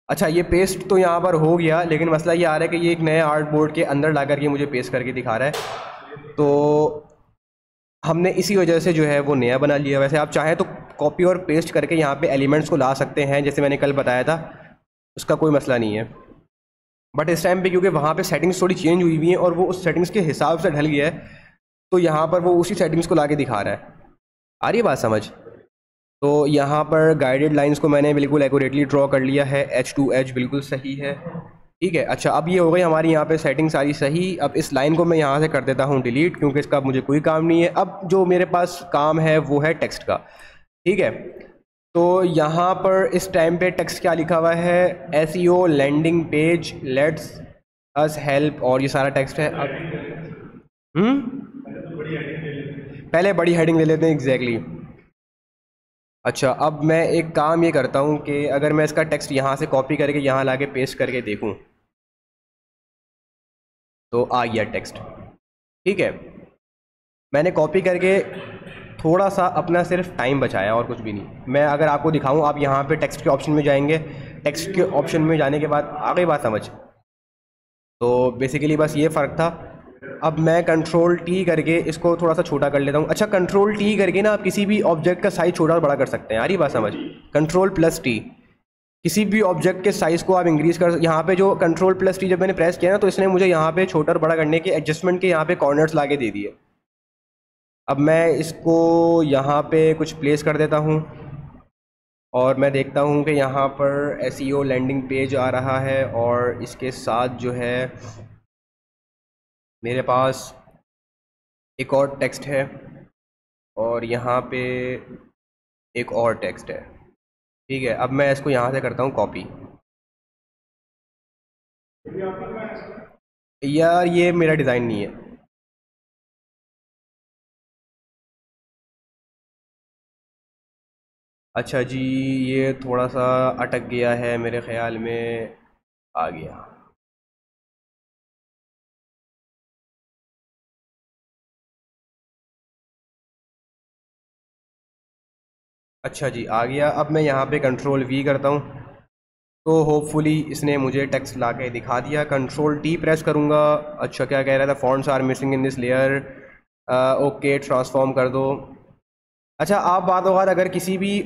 अच्छा, ये पेस्ट तो यहाँ पर हो गया, लेकिन मसला ये आ रहा है कि ये एक नए आर्ट बोर्ड के अंदर ला करके मुझे पेस्ट करके दिखा रहा है। तो हमने इसी वजह से जो है वो नया बना लिया। वैसे आप चाहें तो कॉपी और पेस्ट करके यहाँ पे एलिमेंट्स को ला सकते हैं, जैसे मैंने कल बताया था, उसका कोई मसला नहीं है। बट इस टाइम पे क्योंकि वहाँ पे सेटिंग्स थोड़ी चेंज हुई हुई हैं और वो उस सेटिंग्स के हिसाब से ढल गया है, तो यहाँ पर वो उसी सेटिंग्स को ला के दिखा रहा है। आ रही है बात समझ? तो यहाँ पर गाइडेड लाइंस को मैंने बिल्कुल एक्यूरेटली ड्रॉ कर लिया है, एच टू एच बिल्कुल सही है। ठीक है, अच्छा अब ये हो गई हमारी यहाँ पे सेटिंग सारी सही। अब इस लाइन को मैं यहाँ से कर देता हूँ डिलीट, क्योंकि इसका अब मुझे कोई काम नहीं है। अब जो मेरे पास काम है वो है टेक्स्ट का। ठीक है, तो यहाँ पर इस टाइम पे टेक्स्ट क्या लिखा हुआ है? SEO landing page let's us help, और ये सारा टेक्स्ट है। अब पहले बड़ी हेडिंग ले लेते हैं, एग्जैक्टली अच्छा, अब मैं एक काम ये करता हूँ कि अगर मैं इसका टेक्स्ट यहाँ से कॉपी करके यहाँ ला के पेस्ट करके देखूँ तो आ गया टेक्स्ट। ठीक है, मैंने कॉपी करके थोड़ा सा अपना सिर्फ टाइम बचाया और कुछ भी नहीं। मैं अगर आपको दिखाऊं, आप यहाँ पे टेक्स्ट के ऑप्शन में जाएंगे, टेक्स्ट के ऑप्शन में जाने के बाद आ गई बात समझ? तो बेसिकली बस ये फ़र्क था। अब मैं कंट्रोल टी करके इसको थोड़ा सा छोटा कर लेता हूँ। अच्छा, कंट्रोल टी करके ना आप किसी भी ऑब्जेक्ट का साइज़ छोटा और बड़ा कर सकते हैं। आ रही बात समझ? कंट्रोल प्लस टी, किसी भी ऑब्जेक्ट के साइज़ को आप इंक्रीज़ कर। यहाँ पे जो कंट्रोल प्लस टी जब मैंने प्रेस किया ना, तो इसने मुझे यहाँ पे छोटा और बड़ा करने के एडजस्टमेंट के यहाँ पे कॉर्नर्स ला के दे दिए। अब मैं इसको यहाँ पे कुछ प्लेस कर देता हूँ और मैं देखता हूँ कि यहाँ पर SEO लैंडिंग पेज आ रहा है और इसके साथ जो है मेरे पास एक और टेक्स्ट है और यहाँ पे एक और टेक्स्ट है। ठीक है, अब मैं इसको यहाँ से करता हूँ कॉपी। यार ये मेरा डिज़ाइन नहीं है। अच्छा जी, ये थोड़ा सा अटक गया है मेरे ख़्याल में। आ गया। अच्छा जी, आ गया। अब मैं यहाँ पे कंट्रोल वी करता हूँ तो होपफुली इसने मुझे टेक्स्ट ला के दिखा दिया। कंट्रोल टी प्रेस करूँगा। अच्छा, क्या कह रहा था? Fonts are missing in this layer. Okay, transform कर दो। अच्छा, आप बात होगा अगर किसी भी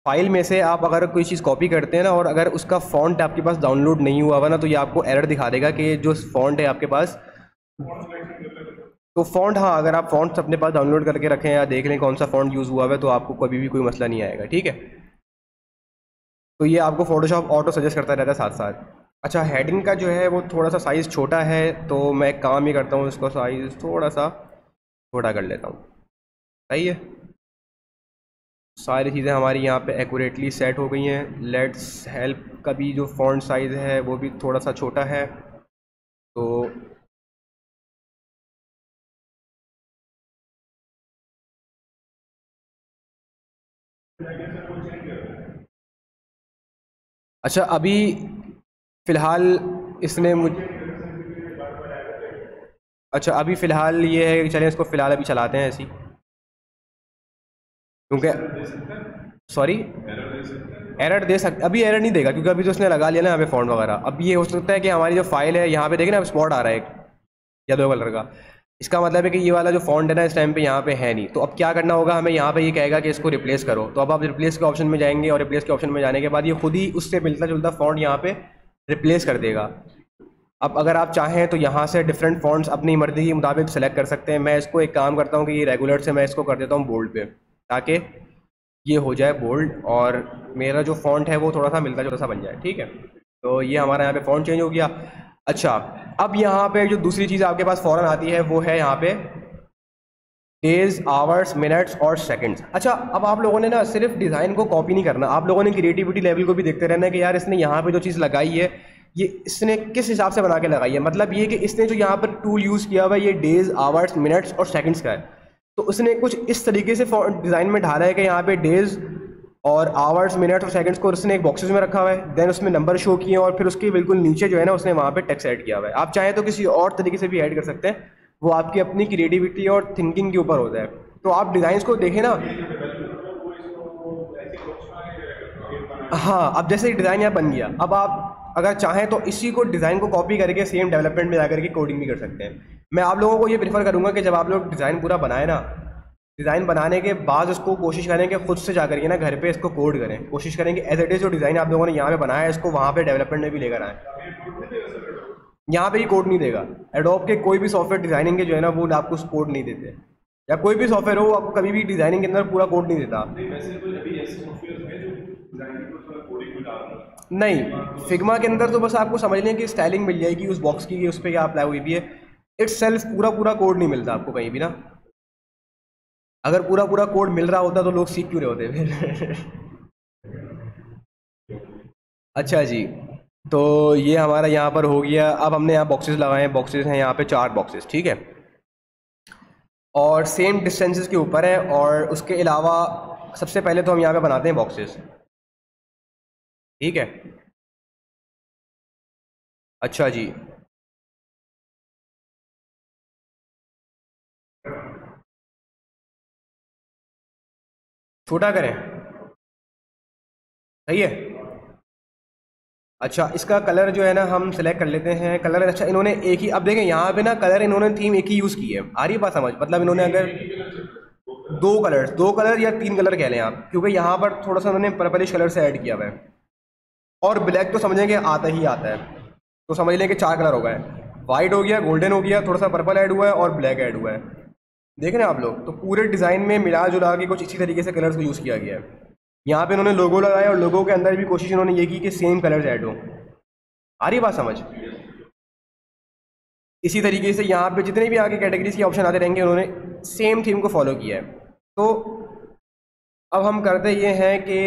फाइल में से आप अगर कोई चीज़ कॉपी करते हैं ना और अगर उसका फ़ॉन्ट आपके पास डाउनलोड नहीं हुआ हुआ ना, तो ये आपको एरर दिखा देगा कि जो फ़ॉन्ट है आपके पास। तो फ़ॉन्ट, हाँ, अगर आप फ़ॉन्ट्स अपने पास डाउनलोड करके रखें या देख लें कौन सा फ़ॉन्ट यूज़ हुआ है तो आपको कभी भी कोई मसला नहीं आएगा। ठीक है, तो ये आपको फ़ोटोशॉप ऑटो सजेस्ट करता रहता है साथ साथ। अच्छा, हेडिंग का जो है वो थोड़ा सा साइज़ छोटा है, तो मैं एक काम ही करता हूँ, इसको साइज़ थोड़ा सा छोटा कर लेता हूँ। सही है, सारी चीज़ें हमारी यहाँ पे एक्यूरेटली सेट हो गई हैं। लेट्स हेल्प का भी जो फ़ॉन्ट साइज़ है वो भी थोड़ा सा छोटा है। तो अच्छा, अभी फ़िलहाल इसने मुझ अच्छा अभी फ़िलहाल ये है कि चलें इसको फ़िलहाल अभी चलाते हैं ऐसी, क्योंकि सॉरी एरर दे सकते, अभी एरर नहीं देगा क्योंकि अभी तो उसने लगा लिया ना यहाँ पे फ़ॉन्ट वगैरह। अब ये हो सकता है कि हमारी जो फाइल है यहाँ पे देखें ना स्पॉट आ रहा है एक येलो कलर का, इसका मतलब है कि ये वाला जो फॉन्ट है ना इस टाइम पे यहाँ पे है नहीं। तो अब क्या करना होगा हमें, यहाँ पे ये कहेगा कि इसको रिप्लेस करो, तो अब आप रिप्लेस के ऑप्शन में जाएंगे और रिप्लेस के ऑप्शन में जाने के बाद ये खुद ही उससे मिलता जुलता फॉन्ट यहाँ पे रिप्लेस कर देगा। अब अगर आप चाहें तो यहाँ से डिफरेंट फॉन्ट्स अपनी मर्जी के मुताबिक सेलेक्ट कर सकते हैं। मैं इसको एक काम करता हूँ कि ये रेगुलर से मैं इसको कर देता हूँ बोल्ड पे, ताकि ये हो जाए बोल्ड और मेरा जो फॉन्ट है वो थोड़ा सा मिलता जुलता सा बन जाए। ठीक है, तो ये हमारा यहाँ पे फॉन्ट चेंज हो गया। अच्छा अब यहाँ पे जो दूसरी चीज़ आपके पास फ़ौरन आती है वो है यहाँ पे डेज, आवर्स, मिनट्स और सेकंड्स। अच्छा अब आप लोगों ने ना सिर्फ डिज़ाइन को कॉपी नहीं करना, आप लोगों ने क्रिएटिविटी लेवल को भी देखते रहना है कि यार इसने यहाँ पे जो चीज़ लगाई है ये इसने किस हिसाब से बना के लगाई है। मतलब ये कि इसने जो यहाँ पर टूल यूज़ किया हुआ है ये डेज, आवर्स, मिनट्स और सेकंड्स का है, तो उसने कुछ इस तरीके से डिज़ाइन में ढाला है कि यहाँ पे डेज और आवर्स, मिनट्स और सेकंड्स को उसने एक बॉक्सेस में रखा हुआ है, देन उसमें नंबर शो किए और फिर उसके बिल्कुल नीचे जो है ना उसने वहाँ पे टेक्स्ट ऐड किया हुआ है। आप चाहें तो किसी और तरीके से भी ऐड कर सकते हैं, वो आपकी अपनी क्रिएटिविटी और थिंकिंग के ऊपर होता है। तो आप डिज़ाइंस को देखें ना, हाँ अब जैसे डिज़ाइन यहाँ बन गया, अब आप अगर चाहें तो इसी को डिज़ाइन को कॉपी करके सेम डेवलपमेंट में जाकर के कोडिंग भी कर सकते हैं। मैं आप लोगों को ये प्रीफर करूँगा कि जब आप लोग डिज़ाइन पूरा बनाए ना, डिज़ाइन बनाने के बाद उसको कोशिश करें कि खुद से जा करके ना घर पे इसको कोड करें, कोशिश करें कि एज इट इज़ जो डिज़ाइन आप लोगों ने यहाँ पे बनाया है इसको वहाँ पे डेवलपमेंट में भी लेकर आएँ। यहाँ पे ही कोड नहीं देगा, एडोब के कोई भी सॉफ्टवेयर डिज़ाइनिंग के जो है ना वो आपको कोड नहीं देते, या कोई भी सॉफ्टवेयर हो वो आपको कभी भी डिज़ाइनिंग के अंदर पूरा कोड नहीं देता। नहीं, फिग्मा के अंदर तो बस आपको समझ लें कि स्टाइलिंग मिल जाएगी उस बॉक्स की, उस पर क्या अप्लाई हुई भी है, इट्स सेल्फ पूरा पूरा कोड नहीं मिलता आपको कहीं भी ना। अगर पूरा पूरा कोड मिल रहा होता तो लोग सीख क्यों रहे होते फिर अच्छा जी, तो ये हमारा यहाँ पर हो गया। अब हमने यहाँ बॉक्सेस लगाए हैं, बॉक्सेस हैं यहाँ पे 4 बॉक्सेस, ठीक है, और सेम डिस्टेंसेस के ऊपर है। और उसके अलावा सबसे पहले तो हम यहाँ पे बनाते हैं बॉक्सेस, ठीक है। अच्छा जी, छोटा करें, सही है। अच्छा इसका कलर जो है ना हम सेलेक्ट कर लेते हैं कलर। अच्छा इन्होंने एक ही, अब देखें यहाँ पे ना कलर इन्होंने थीम एक ही यूज़ की है, आ रही है बात समझ, मतलब इन्होंने अगर दो कलर या 3 कलर कह लें आप, क्योंकि यहाँ पर थोड़ा सा उन्होंने पर्पलिश कलर से ऐड किया हुआ है, और ब्लैक तो समझेंगे आता ही आता है, तो समझ लें कि 4 कलर हो गए, वाइट हो गया, गोल्डन हो गया, थोड़ा सा पर्पल ऐड हुआ है और ब्लैक ऐड हुआ है। देख रहे हैं आप लोग, तो पूरे डिज़ाइन में मिला जुला के कुछ इसी तरीके से कलर्स को यूज़ किया गया है। यहाँ पे इन्होंने लोगो लगाया और लोगो के अंदर भी कोशिश इन्होंने ये की कि सेम कलर्स ऐड हो। आ रही बात समझ, इसी तरीके से यहाँ पे जितने भी आगे कैटेगरीज के ऑप्शन आते रहेंगे उन्होंने सेम थीम को फॉलो किया है। तो अब हम करते ये हैं कि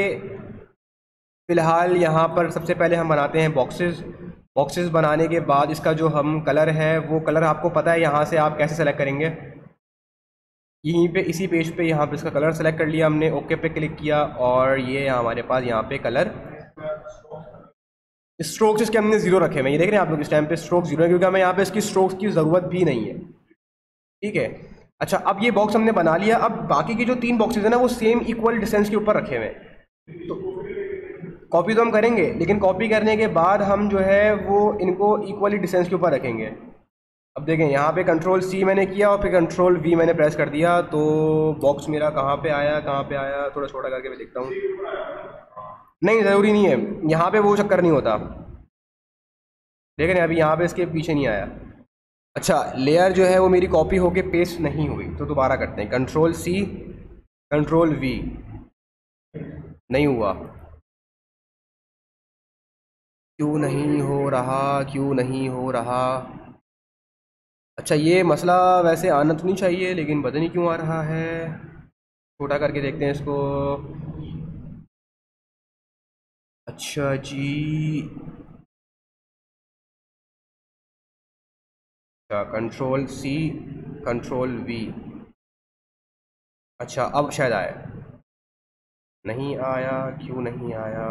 फ़िलहाल यहाँ पर सबसे पहले हम बनाते हैं बॉक्सेस। बॉक्सेस बनाने के बाद इसका जो हम कलर है वो कलर आपको पता है यहाँ से आप कैसे सेलेक्ट करेंगे, यहीं पे इसी पेज पे यहाँ पे इसका कलर सेलेक्ट कर लिया हमने, ओके पे क्लिक किया और ये हमारे पास यहाँ पे कलर, स्ट्रोक्स इसके हमने 0 रखे हुए, ये देख रहे हैं आप लोग इस टाइम पे स्ट्रोक 0 है क्योंकि हमें यहाँ पे इसकी स्ट्रोक्स की ज़रूरत भी नहीं है, ठीक है। अच्छा अब ये बॉक्स हमने बना लिया, अब बाकी की जो 3 बॉक्सेज है ना वो सेम इक्वल डिस्टेंस के ऊपर रखे हुए हैं। तो कॉपी तो हम करेंगे लेकिन कॉपी करने के बाद हम जो है वो इनको इक्वली डिस्टेंस के ऊपर रखेंगे। अब देखें यहाँ पे कंट्रोल सी मैंने किया और फिर कंट्रोल वी मैंने प्रेस कर दिया, तो बॉक्स मेरा कहाँ पे आया, थोड़ा छोटा करके मैं देखता हूँ। नहीं ज़रूरी नहीं है, यहाँ पे वो चक्कर नहीं होता, देख रहे हैं अभी यहाँ पे इसके पीछे नहीं आया। अच्छा लेयर जो है वो मेरी कॉपी होके पेस्ट नहीं हुई, तो दोबारा करते हैं, कंट्रोल सी कंट्रोल वी, नहीं हुआ, क्यों नहीं हो रहा, क्यों नहीं हो रहा। अच्छा ये मसला वैसे आना तो नहीं चाहिए लेकिन पता नहीं क्यों आ रहा है, छोटा करके देखते हैं इसको। अच्छा जी, अच्छा कंट्रोल सी कंट्रोल वी, अच्छा अब शायद आया, नहीं आया, क्यों नहीं आया,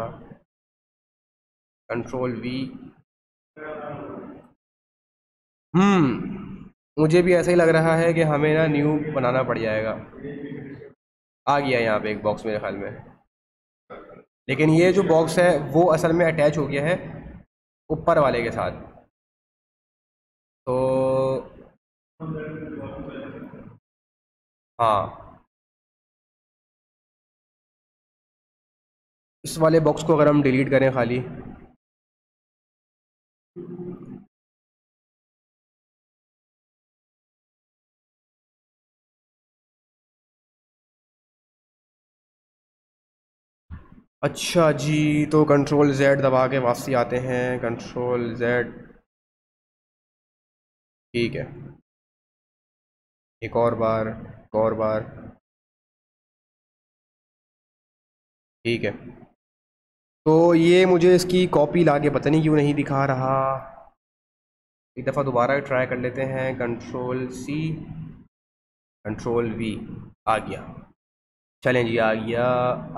कंट्रोल वी, मुझे भी ऐसा ही लग रहा है कि हमें ना न्यू बनाना पड़ जाएगा। आ गया यहाँ पे एक बॉक्स मेरे ख्याल में, लेकिन ये जो बॉक्स है वो असल में अटैच हो गया है ऊपर वाले के साथ। तो हाँ, इस वाले बॉक्स को अगर हम डिलीट करें खाली, अच्छा जी, तो कंट्रोल जेड दबा के वापसी आते हैं, कंट्रोल जेड। ठीक है, एक और बार, एक और बार। ठीक है, तो ये मुझे इसकी कॉपी लाके पता नहीं क्यों नहीं दिखा रहा। एक दफ़ा दोबारा ट्राई कर लेते हैं, कंट्रोल सी, कंट्रोल वी। आ गया, चलें जी, आ गया।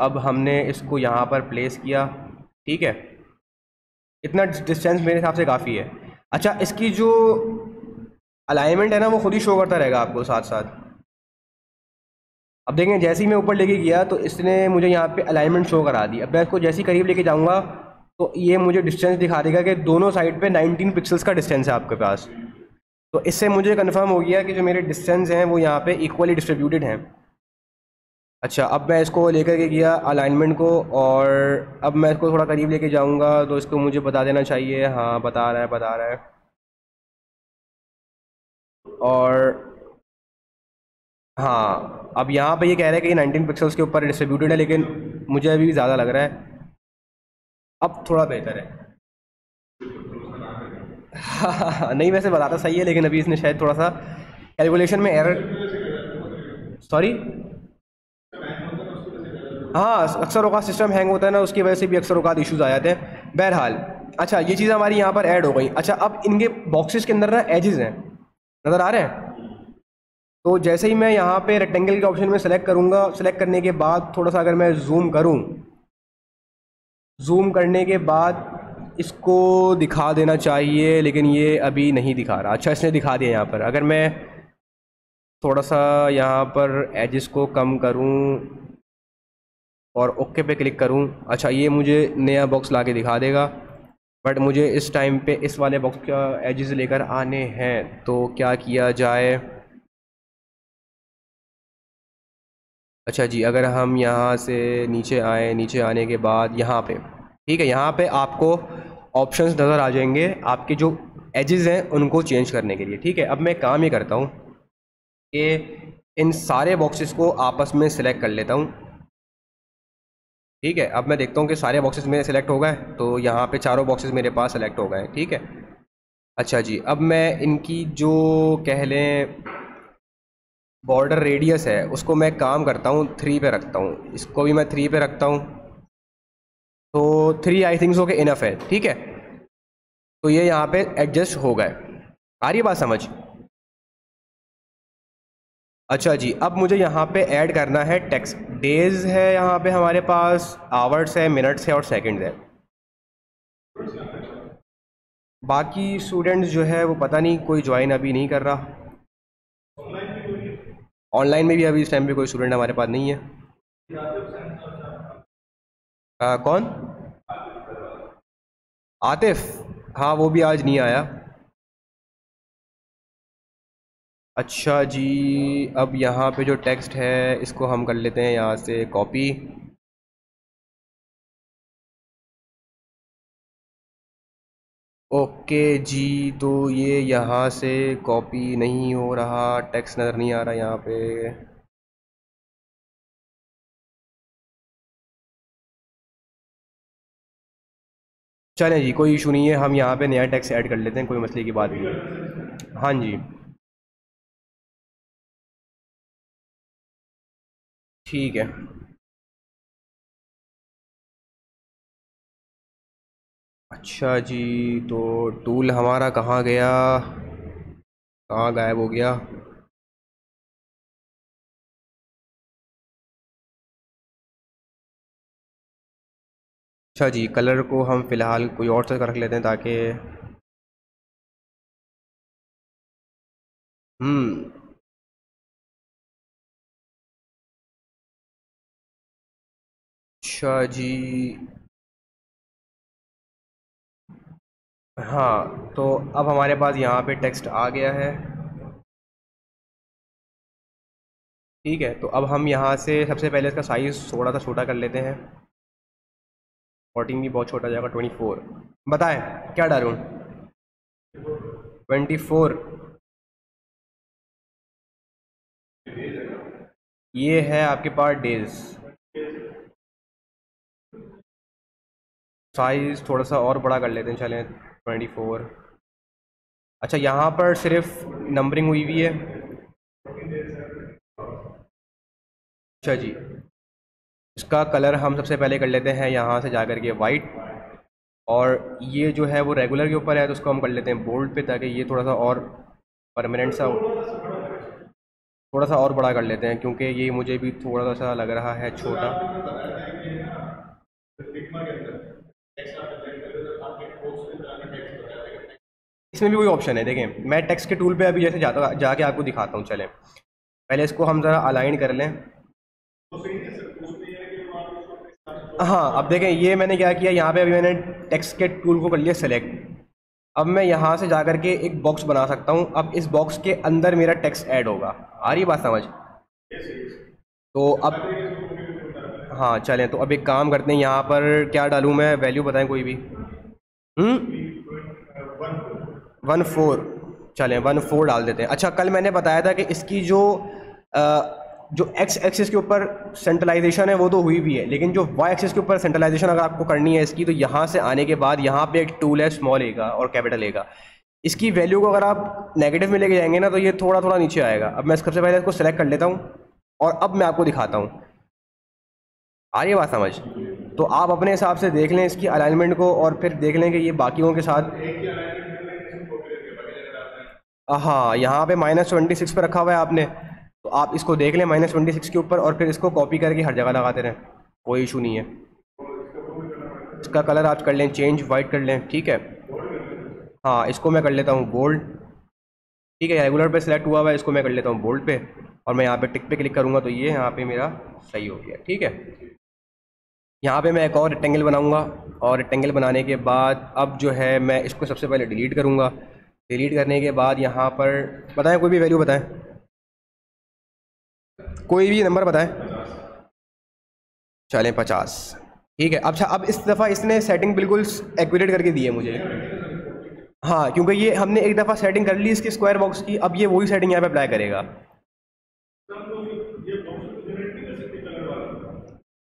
अब हमने इसको यहाँ पर प्लेस किया। ठीक है, इतना डिस्टेंस मेरे हिसाब से काफ़ी है। अच्छा, इसकी जो अलाइनमेंट है ना वो खुद ही शो करता रहेगा आपको साथ साथ। अब देखें, जैसे ही मैं ऊपर लेके गया तो इसने मुझे यहाँ पे अलाइनमेंट शो करा दी। अब मैं इसको जैसे ही करीब लेके जाऊँगा तो ये मुझे डिस्टेंस दिखा देगा कि दोनों साइड पे 19 पिक्सल्स का डिस्टेंस है आपके पास। तो इससे मुझे कंफर्म हो गया कि जो मेरे डिस्टेंस हैं वो यहाँ पे इक्वली डिस्ट्रीब्यूटेड हैं। अच्छा, अब मैं इसको लेकर के गया अलाइनमेंट को, और अब मैं इसको थोड़ा करीब लेके जाऊँगा तो इसको मुझे बता देना चाहिए। हाँ, बता रहा है, बता रहा है। और हाँ, अब यहाँ पे ये कह रहा है कि 19 पिक्सल्स के ऊपर डिस्ट्रीब्यूटेड है, लेकिन मुझे अभी भी ज़्यादा लग रहा है। अब थोड़ा बेहतर है। हाँ, नहीं, वैसे बताता सही है, लेकिन अभी इसने शायद थोड़ा सा कैलकुलेशन में एरर। सॉरी। हाँ, अक्सर औकात सिस्टम हैंग होता है ना, उसकी वजह से भी अक्सर औकात इश्यूज आ जाते हैं। बहरहाल, अच्छा, ये चीज़ हमारी यहाँ पर ऐड हो गई। अच्छा, अब इनके बॉक्सेस के अंदर ना एजेस हैं, नज़र आ रहे हैं। तो जैसे ही मैं यहाँ पे रेक्टेंगल के ऑप्शन में सेलेक्ट करूँगा, सेलेक्ट करने के बाद थोड़ा सा अगर मैं जूम करूँ, जूम करने के बाद इसको दिखा देना चाहिए, लेकिन ये अभी नहीं दिखा रहा। अच्छा, इसने दिखा दिया यहाँ पर। अगर मैं थोड़ा सा यहाँ पर एजेस को कम करूँ और ओके पे क्लिक करूँ, अच्छा, ये मुझे नया बॉक्स ला के दिखा देगा। बट मुझे इस टाइम पे इस वाले बॉक्स का एजेस लेकर आने हैं, तो क्या किया जाए। अच्छा जी, अगर हम यहाँ से नीचे आए, नीचे आने के बाद यहाँ पे, ठीक है, यहाँ पे आपको ऑप्शंस नज़र आ जाएंगे आपके जो एजेस हैं उनको चेंज करने के लिए। ठीक है, अब मैं काम ये करता हूँ कि इन सारे बॉक्सेस को आपस में सिलेक्ट कर लेता हूँ। ठीक है, अब मैं देखता हूँ कि सारे बॉक्सेस मेरे सेलेक्ट हो गए, तो यहाँ पे चारों बॉक्सेस मेरे पास सेलेक्ट हो गए। ठीक है, अच्छा जी, अब मैं इनकी जो कह लें बॉर्डर रेडियस है उसको मैं काम करता हूँ 3 पे रखता हूँ। इसको भी मैं 3 पे रखता हूँ, तो 3 आई थिंक सो के इनफ है। ठीक है, तो ये यहाँ पे एडजस्ट हो गए। आ रही है बात समझ? अच्छा जी, अब मुझे यहाँ पे ऐड करना है टेक्स्ट। डेज है यहाँ पे हमारे पास, आवर्स है, मिनट्स है और सेकंड्स है। बाकी स्टूडेंट्स जो है वो पता नहीं, कोई ज्वाइन अभी नहीं कर रहा। ऑनलाइन में भी अभी इस टाइम पे कोई स्टूडेंट हमारे पास नहीं है। कौन? आतिफ? हाँ, वो भी आज नहीं आया। अच्छा जी, अब यहाँ पे जो टेक्स्ट है इसको हम कर लेते हैं यहाँ से कॉपी। ओके जी, तो ये यहाँ से कॉपी नहीं हो रहा, टेक्स्ट नज़र नहीं आ रहा यहाँ पे। चलें जी, कोई इशू नहीं है, हम यहाँ पे नया टेक्स्ट ऐड कर लेते हैं, कोई मसले की बात नहीं है। हाँ जी, ठीक है। अच्छा जी, तो टूल हमारा कहाँ गया, कहाँ गायब हो गया? अच्छा जी, कलर को हम फ़िलहाल कोई और से रख लेते हैं ताकि हम्म। अच्छा जी। हाँ, तो अब हमारे पास यहाँ पे टेक्स्ट आ गया है। ठीक है, तो अब हम यहाँ से सबसे पहले इसका साइज़ थोड़ा सा छोटा कर लेते हैं। 14 भी बहुत छोटा जाएगा, 24। बताएं क्या डालूं? 24। ये है आपके पास डेज। साइज़ थोड़ा सा और बड़ा कर लेते हैं, चलें 24। अच्छा, यहाँ पर सिर्फ नंबरिंग हुई हुई है। अच्छा जी। इसका कलर हम सबसे पहले कर लेते हैं यहाँ से जा कर के वाइट। और ये जो है वो रेगुलर के ऊपर है, तो उसको हम कर लेते हैं बोल्ड पे, ताकि ये थोड़ा सा और परमानेंट सा, थोड़ा सा और बड़ा कर लेते हैं, क्योंकि ये मुझे भी थोड़ा सा लग रहा है छोटा। इसमें भी कोई ऑप्शन है, देखें मैं टेक्स्ट के टूल पे अभी जैसे जाता जाके आपको दिखाता हूँ। चलें पहले इसको हम ज़रा अलाइन कर लें। हाँ, अब देखें ये मैंने क्या किया, यहाँ पे अभी मैंने टेक्स्ट के टूल को कर लिया सेलेक्ट। अब मैं यहाँ से जा कर के एक बॉक्स बना सकता हूँ। अब इस बॉक्स के अंदर मेरा टेक्स्ट ऐड होगा। आ रही बात समझ? तो अब हाँ चलें, तो अब एक काम करते हैं, यहाँ पर क्या डालूँ मैं, वैल्यू बताएं कोई भी। 1 4। चलें 1 4 डाल देते हैं। अच्छा, कल मैंने बताया था कि इसकी जो एक्स एक्सिस के ऊपर सेंट्रलाइजेशन है वो तो हुई भी है, लेकिन जो वाई एक्सिस के ऊपर सेंट्रलाइजेशन अगर आपको करनी है इसकी, तो यहाँ से आने के बाद यहाँ पे एक टूल है स्मॉल ए का और कैपिटल ए का। इसकी वैल्यू को अगर आप नेगेटिव में लेके जाएंगे ना, तो ये थोड़ा थोड़ा नीचे आएगा। अब मैं सबसे पहले इसको सेलेक्ट कर लेता हूँ और अब मैं आपको दिखाता हूँ। आ रही है बात समझ? तो आप अपने हिसाब से देख लें इसकी अलाइनमेंट को, और फिर देख लें कि ये बाकियों के साथ। हाँ, यहाँ पे -26 पे रखा हुआ है आपने, तो आप इसको देख लें -26 के ऊपर, और फिर इसको कॉपी करके हर जगह लगाते रहें, कोई इशू नहीं है। इसका कलर आप कर लें चेंज, वाइट कर लें, ठीक है। हाँ, इसको मैं कर लेता हूँ बोल्ड। ठीक है, रेगुलर पे सिलेक्ट हुआ हुआ है, इसको मैं कर लेता हूँ बोल्ड पे। और मैं यहाँ पे टिक पे क्लिक करूँगा तो ये यहाँ पे मेरा सही हो गया, ठीक है। यहाँ पे मैं एक और रेक्टेंगल बनाऊँगा, और रेक्टेंगल बनाने के बाद अब जो है मैं इसको सबसे पहले डिलीट करूँगा। डिलीट करने के बाद यहाँ पर बताएं कोई भी वैल्यू बताएं, कोई भी नंबर बताएं। चलें 50। ठीक है। अच्छा, अब इस दफ़ा इसने सेटिंग बिल्कुल एक्यूरेट करके दी है मुझे। हाँ, क्योंकि ये हमने एक दफ़ा सेटिंग कर ली इसकी स्क्वायर बॉक्स की, अब ये वही सेटिंग यहाँ पे अप्लाई करेगा।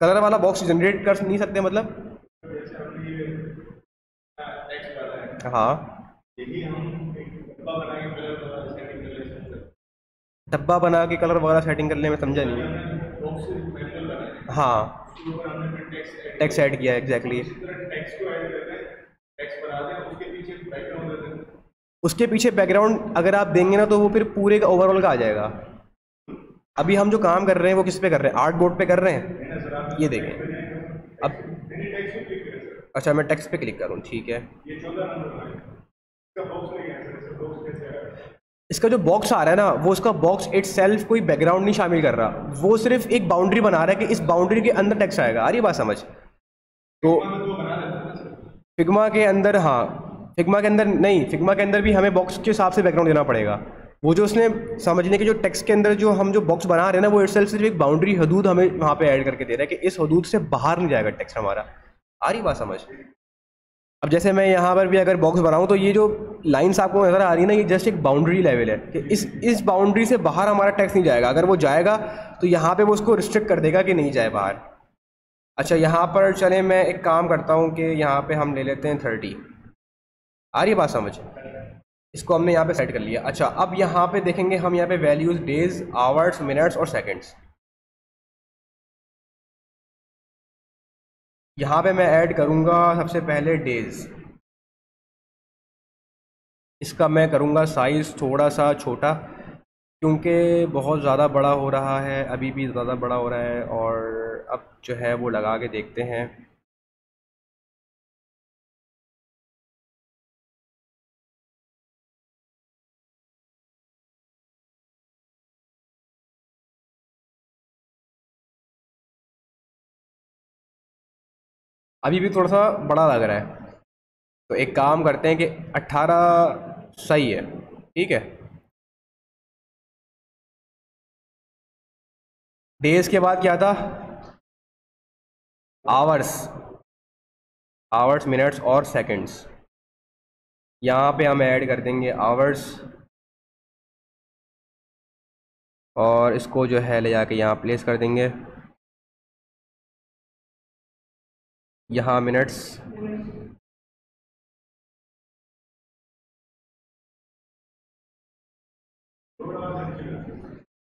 कलर वाला बॉक्स जनरेट कर नहीं सकते मतलब? हाँ, डब्बा बना के कलर वगैरह सेटिंग करने में समझा नहीं। हाँ, टेक्स्ट ऐड किया है एग्जैक्टली। उसके पीछे बैकग्राउंड अगर आप देंगे ना, तो वो फिर पूरे का ओवरऑल का आ जाएगा। अभी हम जो काम कर रहे हैं वो किस पे कर रहे हैं, आर्ट बोर्ड पे कर रहे हैं, ये देखें। अब अच्छा, मैं टेक्स्ट पे क्लिक करूँ, ठीक है। इसका जो बॉक्स आ रहा है ना, वो उसका बॉक्स इट सेल्फ कोई बैकग्राउंड नहीं शामिल कर रहा, वो सिर्फ एक बाउंड्री बना रहा है कि इस बाउंड्री के अंदर टेक्स्ट आएगा। आ रही बात समझ? तो फिग्मा के अंदर, हाँ, फिग्मा के अंदर नहीं, फिग्मा के अंदर भी हमें बॉक्स के हिसाब से बैकग्राउंड देना पड़ेगा। वो जो उसने समझने के जो टेक्स्ट के अंदर जो हम जो बॉक्स बना रहे हैं ना, वो इटसेल्फ सिर्फ एक बाउंड्री हदूद हमें वहाँ पे ऐड करके दे रहा है कि इस हदूद से बाहर नहीं जाएगा टेक्स्ट हमारा। आ रही बात समझ? अब जैसे मैं यहाँ पर भी अगर बॉक्स बनाऊँ, तो ये जो लाइंस आपको नज़र आ रही है ना, ये जस्ट एक बाउंड्री लेवल है कि इस बाउंड्री से बाहर हमारा टेक्स्ट नहीं जाएगा। अगर वो जाएगा तो यहाँ पे वो उसको रिस्ट्रिक्ट कर देगा कि नहीं जाए बाहर। अच्छा, यहाँ पर चले मैं एक काम करता हूँ कि यहाँ पे हम ले लेते हैं 30। आ रही है बात समझ? इसको हमने यहाँ पे सेट कर लिया। अच्छा, अब यहाँ पे देखेंगे हम यहाँ पे वैल्यूज डेज, आवर्स, मिनट्स और सेकंड्स। यहाँ पे मैं ऐड करूँगा सबसे पहले डेज। इसका मैं करूँगा साइज़ थोड़ा सा छोटा, क्योंकि बहुत ज़्यादा बड़ा हो रहा है, अभी भी ज़्यादा बड़ा हो रहा है। और अब जो है वो लगा के देखते हैं। अभी भी थोड़ा सा बड़ा लग रहा है, तो एक काम करते हैं कि 18 सही है, ठीक है। डेज के बाद क्या था? आवर्स। आवर्स, मिनट्स और सेकंड्स। यहाँ पे हम ऐड कर देंगे आवर्स, और इसको जो है ले जाके यहाँ प्लेस कर देंगे, यहाँ मिनट्स।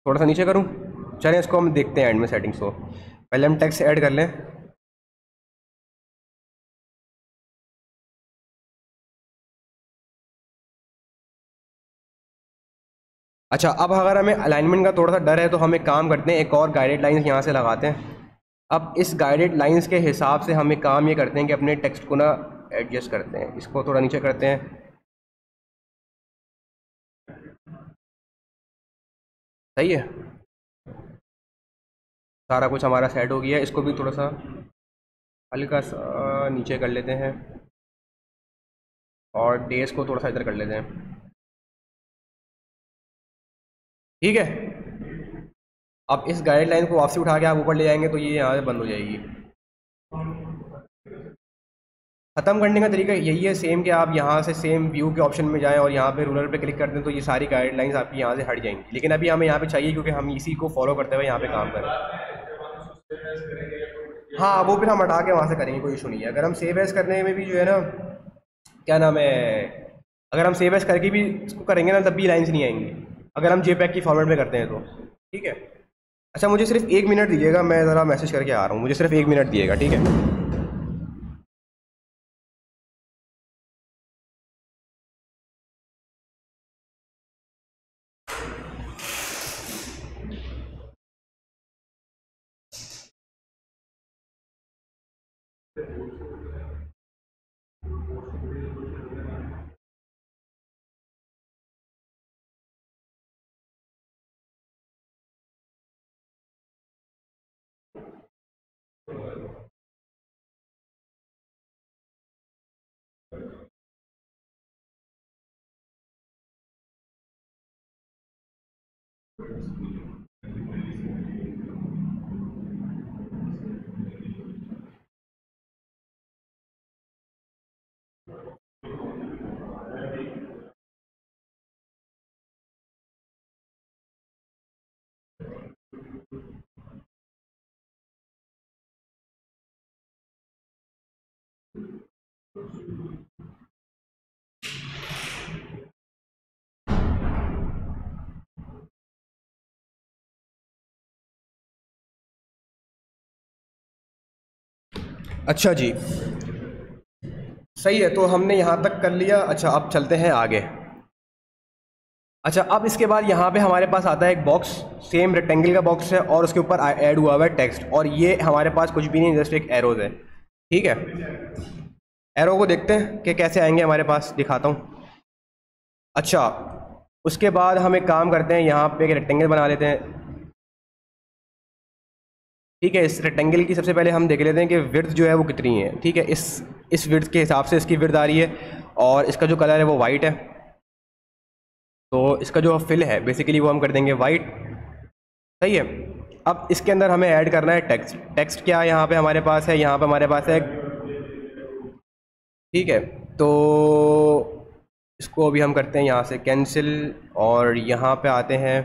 थोड़ा सा नीचे करूँ? चलें, इसको हम देखते हैं एंड में सेटिंग्स को। पहले हम टेक्स्ट ऐड कर लें। अच्छा, अब अगर हमें अलाइनमेंट का थोड़ा सा डर है तो हम एक काम करते हैं, एक और गाइडेड लाइंस यहाँ से लगाते हैं। अब इस गाइडेड लाइंस के हिसाब से हम एक काम ये करते हैं कि अपने टेक्स्ट को ना एडजस्ट करते हैं, इसको थोड़ा नीचे करते हैं। सही है, सारा कुछ हमारा सेट हो गया है। इसको भी थोड़ा सा हल्का सा नीचे कर लेते हैं, और डेज को थोड़ा सा इधर कर लेते हैं, ठीक है। अब इस गाइडलाइन को वापसी उठा के आप ऊपर ले जाएंगे तो ये यहाँ से बंद हो जाएगी। ख़त्म करने का तरीका यही है सेम, कि आप यहाँ से सेम व्यू के ऑप्शन में जाएं और यहाँ पे रूलर पे क्लिक कर दें तो ये सारी गाइडलाइंस आपकी यहाँ से हट जाएंगी। लेकिन अभी हमें यहाँ पे चाहिए क्योंकि हम इसी को फॉलो करते हुए यहाँ पे काम करें। हाँ, वो फिर हम हटा के वहाँ से करेंगे, कोई इशू नहीं है। अगर हम सेव एज करने में भी जो है ना, क्या नाम है, अगर हम सेव एज करके भी इसको करेंगे ना तब भी लाइन्स नहीं आएंगी, अगर हम जेपैक की फॉर्मेट में करते हैं तो, ठीक है। अच्छा, मुझे सिर्फ 1 मिनट दीजिएगा, मैं ज़रा मैसेज करके आ रहा हूँ, मुझे सिर्फ 1 मिनट दिएगा, ठीक है। अच्छा जी, सही है, तो हमने यहाँ तक कर लिया। अच्छा, अब चलते हैं आगे। अच्छा, अब इसके बाद यहाँ पे हमारे पास आता है एक बॉक्स, सेम रेक्टेंगल का बॉक्स है और उसके ऊपर ऐड हुआ हुआ है टेक्स्ट, और ये हमारे पास कुछ भी नहीं, जस्ट एक एरोज है, ठीक है। एरो को देखते हैं कि कैसे आएंगे हमारे पास, दिखाता हूँ। अच्छा, उसके बाद हम एक काम करते हैं, यहाँ पे एक रेक्टेंगल बना लेते हैं, ठीक है। इस रेक्टेंगल की सबसे पहले हम देख लेते हैं कि विड्थ जो है वो कितनी है, ठीक है। इस विड्थ के हिसाब से इसकी विड्थ आ रही है, और इसका जो कलर है वो वाइट है, तो इसका जो फिल है बेसिकली वो हम कर देंगे वाइट, सही है। अब इसके अंदर हमें ऐड करना है टेक्स्ट। टेक्स्ट क्या यहाँ पे हमारे पास है? यहाँ पे हमारे पास है, ठीक है। तो इसको अभी हम करते हैं यहाँ से कैंसिल, और यहाँ पे आते हैं,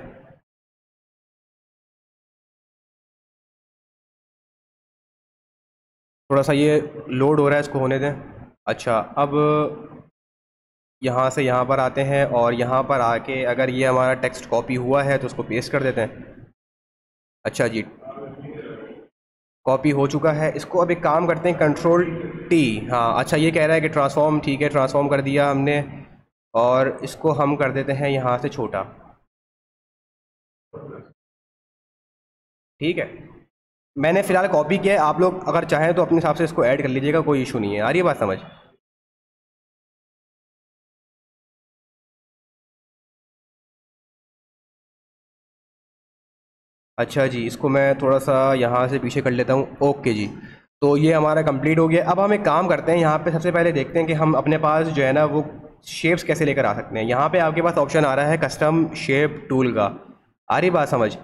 थोड़ा सा ये लोड हो रहा है, इसको होने दें। अच्छा, अब यहाँ से यहाँ पर आते हैं, और यहाँ पर आके अगर ये हमारा टेक्स्ट कॉपी हुआ है तो उसको पेस्ट कर देते हैं। अच्छा जी, कॉपी हो चुका है। इसको अब एक काम करते हैं, कंट्रोल टी। हाँ, अच्छा, ये कह रहा है कि ट्रांसफॉर्म, ठीक है, ट्रांसफॉर्म कर दिया हमने, और इसको हम कर देते हैं यहाँ से छोटा, ठीक है। मैंने फ़िलहाल कॉपी किया है, आप लोग अगर चाहें तो अपने हिसाब से इसको ऐड कर लीजिएगा, कोई इशू नहीं है। आ रही है बात समझ? अच्छा जी, इसको मैं थोड़ा सा यहाँ से पीछे कर लेता हूँ, ओके जी। तो ये हमारा कंप्लीट हो गया। अब हम एक काम करते हैं, यहाँ पे सबसे पहले देखते हैं कि हम अपने पास जो है ना वो शेप्स कैसे लेकर आ सकते हैं। यहाँ पे आपके पास ऑप्शन आ रहा है कस्टम शेप टूल का, आ रही बात समझ।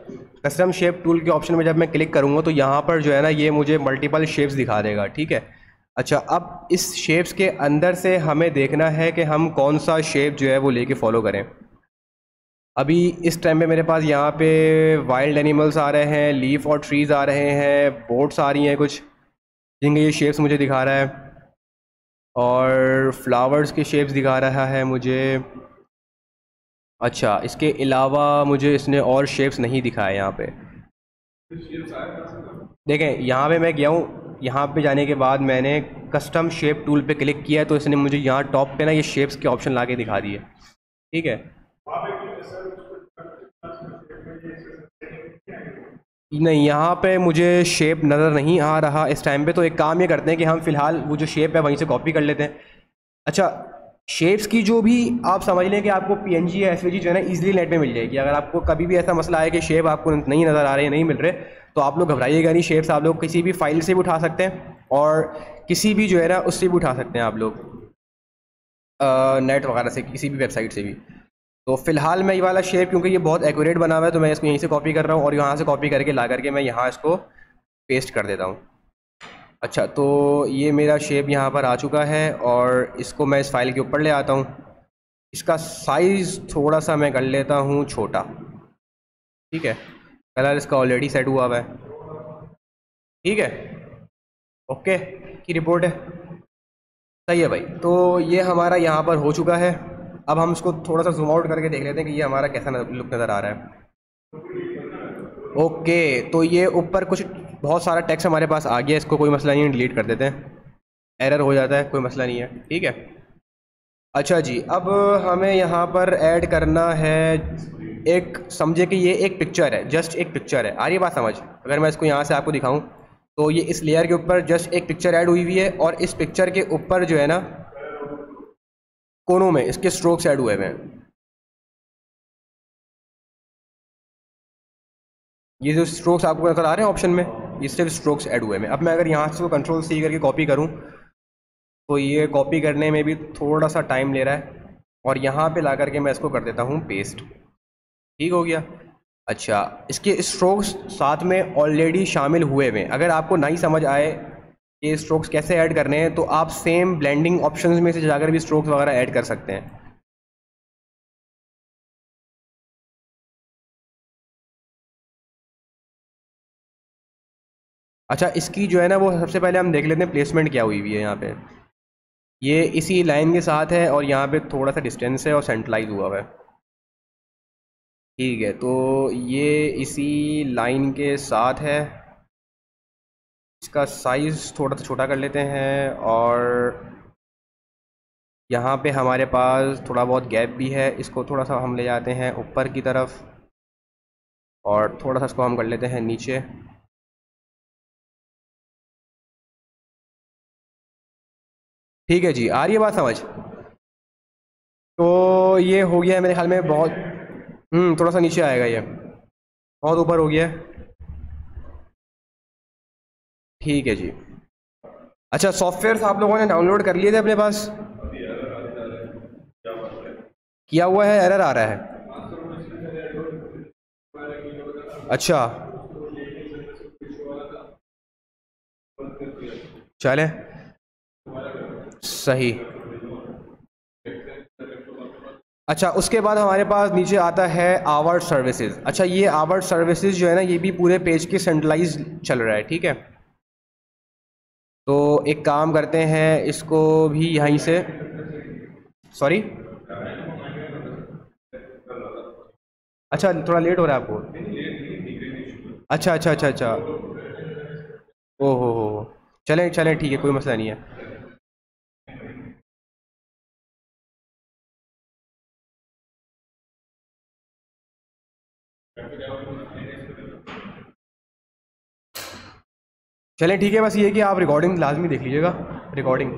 कस्टम शेप टूल के ऑप्शन में जब मैं क्लिक करूँगा तो यहाँ पर जो है ना ये मुझे मल्टीपल शेप्स दिखा देगा, ठीक है। अच्छा, अब इस शेप्स के अंदर से हमें देखना है कि हम कौन सा शेप जो है वो लेके फॉलो करें। अभी इस टाइम पे मेरे पास यहाँ पे वाइल्ड एनिमल्स आ रहे हैं, लीफ और ट्रीज़ आ रहे हैं, बोट्स आ रही हैं कुछ, जिनके ये शेप्स मुझे दिखा रहा है, और फ्लावर्स के शेप्स दिखा रहा है मुझे। अच्छा, इसके अलावा मुझे इसने और शेप्स नहीं दिखाए यहाँ पे। देखें, यहाँ पे मैं गया हूँ, यहाँ पे जाने के बाद मैंने कस्टम शेप टूल पे क्लिक किया है तो इसने मुझे यहाँ टॉप पे ना ये शेप्स के ऑप्शन ला के दिखा दिए, ठीक है। नहीं, यहाँ पे मुझे शेप नज़र नहीं आ रहा इस टाइम पे। तो एक काम ये करते हैं कि हम फ़िलहाल वो जो शेप है वहीं से कॉपी कर लेते हैं। अच्छा, शेप्स की जो भी आप समझ लें कि आपको पीएनजी या एसवीजी जो है ना ईजिली नेट पे मिल जाएगी। अगर आपको कभी भी ऐसा मसला है कि शेप आपको नहीं नज़र आ रहे, नहीं मिल रहे, तो आप लोग घबराइएगा नहीं। शेप्स आप लोग किसी भी फाइल से भी उठा सकते हैं और किसी भी जो है ना उससे भी उठा सकते हैं आप लोग, नेट वगैरह से, किसी भी वेबसाइट से भी। तो फ़िलहाल मैं ये वाला शेप, क्योंकि ये बहुत एक्यूरेट बना हुआ है, तो मैं इसको यहीं से कॉपी कर रहा हूँ और यहाँ से कॉपी करके ला करके मैं यहाँ इसको पेस्ट कर देता हूँ। अच्छा, तो ये मेरा शेप यहाँ पर आ चुका है और इसको मैं इस फाइल के ऊपर ले आता हूँ। इसका साइज़ थोड़ा सा मैं कर लेता हूँ छोटा, ठीक है। कलर इसका ऑलरेडी सेट हुआ है, ठीक है, ओके की रिपोर्ट है, सही है भाई। तो ये हमारा यहाँ पर हो चुका है। अब हम इसको थोड़ा सा जूम आउट करके देख लेते हैं कि ये हमारा कैसा लुक नज़र आ रहा है। ओके, तो ये ऊपर कुछ बहुत सारा टेक्स्ट हमारे पास आ गया, इसको कोई मसला नहीं है, डिलीट कर देते हैं, एरर हो जाता है, कोई मसला नहीं है, ठीक है। अच्छा जी, अब हमें यहाँ पर ऐड करना है एक, समझे कि ये एक पिक्चर है, जस्ट एक पिक्चर है, आ रही बात समझ। अगर मैं इसको यहाँ से आपको दिखाऊं तो ये इस लेयर के ऊपर जस्ट एक पिक्चर ऐड हुई हुई है और इस पिक्चर के ऊपर जो है ना कोनों में इसके स्ट्रोक्स ऐड हुए हुए हैं। ये जो स्ट्रोक्स आपको नजर आ रहे हैं ऑप्शन में, ये सिर्फ स्ट्रोक्स ऐड हुए हैं। अब मैं अगर यहाँ से कंट्रोल सी करके कॉपी करूँ तो ये कॉपी करने में भी थोड़ा सा टाइम ले रहा है और यहाँ पे ला करके मैं इसको कर देता हूँ पेस्ट, ठीक हो गया। अच्छा, इसके स्ट्रोक्स साथ में ऑलरेडी शामिल हुए हुए। अगर आपको नहीं समझ आए कि स्ट्रोक्स कैसे ऐड करने हैं तो आप सेम ब्लेंडिंग ऑप्शंस में से जाकर भी स्ट्रोक्स वगैरह ऐड कर सकते हैं। अच्छा, इसकी जो है ना वो सबसे पहले हम देख लेते हैं प्लेसमेंट क्या हुई हुई है यहाँ पे। ये इसी लाइन के साथ है और यहाँ पे थोड़ा सा डिस्टेंस है और सेंट्रलाइज हुआ हुआ है, ठीक है। तो ये इसी लाइन के साथ है, इसका साइज़ थोड़ा सा छोटा कर लेते हैं और यहाँ पे हमारे पास थोड़ा बहुत गैप भी है, इसको थोड़ा सा हम ले जाते हैं ऊपर की तरफ और थोड़ा सा इसको हम कर लेते हैं नीचे। ठीक है जी, आ रही है बात समझ। तो ये हो गया है मेरे ख्याल में बहुत, थोड़ा सा नीचे आएगा, ये बहुत ऊपर हो गया है, ठीक है जी। अच्छा, सॉफ्टवेयर आप लोगों ने डाउनलोड कर लिए थे अपने पास? किया हुआ है, एरर आ रहा है। अच्छा, चले सही। अच्छा, उसके बाद हमारे पास नीचे आता है आवर सर्विसेज। अच्छा, ये आवर सर्विसेज जो है ना ये भी पूरे पेज के सेंट्रलाइज चल रहा है, ठीक है। तो एक काम करते हैं, इसको भी यहीं से, सॉरी, अच्छा थोड़ा लेट हो रहा है आपको। अच्छा अच्छा अच्छा अच्छा, ओ हो, चलें चलें, ठीक है, कोई मसला नहीं है। चलें ठीक है, बस ये कि आप रिकॉर्डिंग लाजमी देख लीजिएगा। रिकॉर्डिंग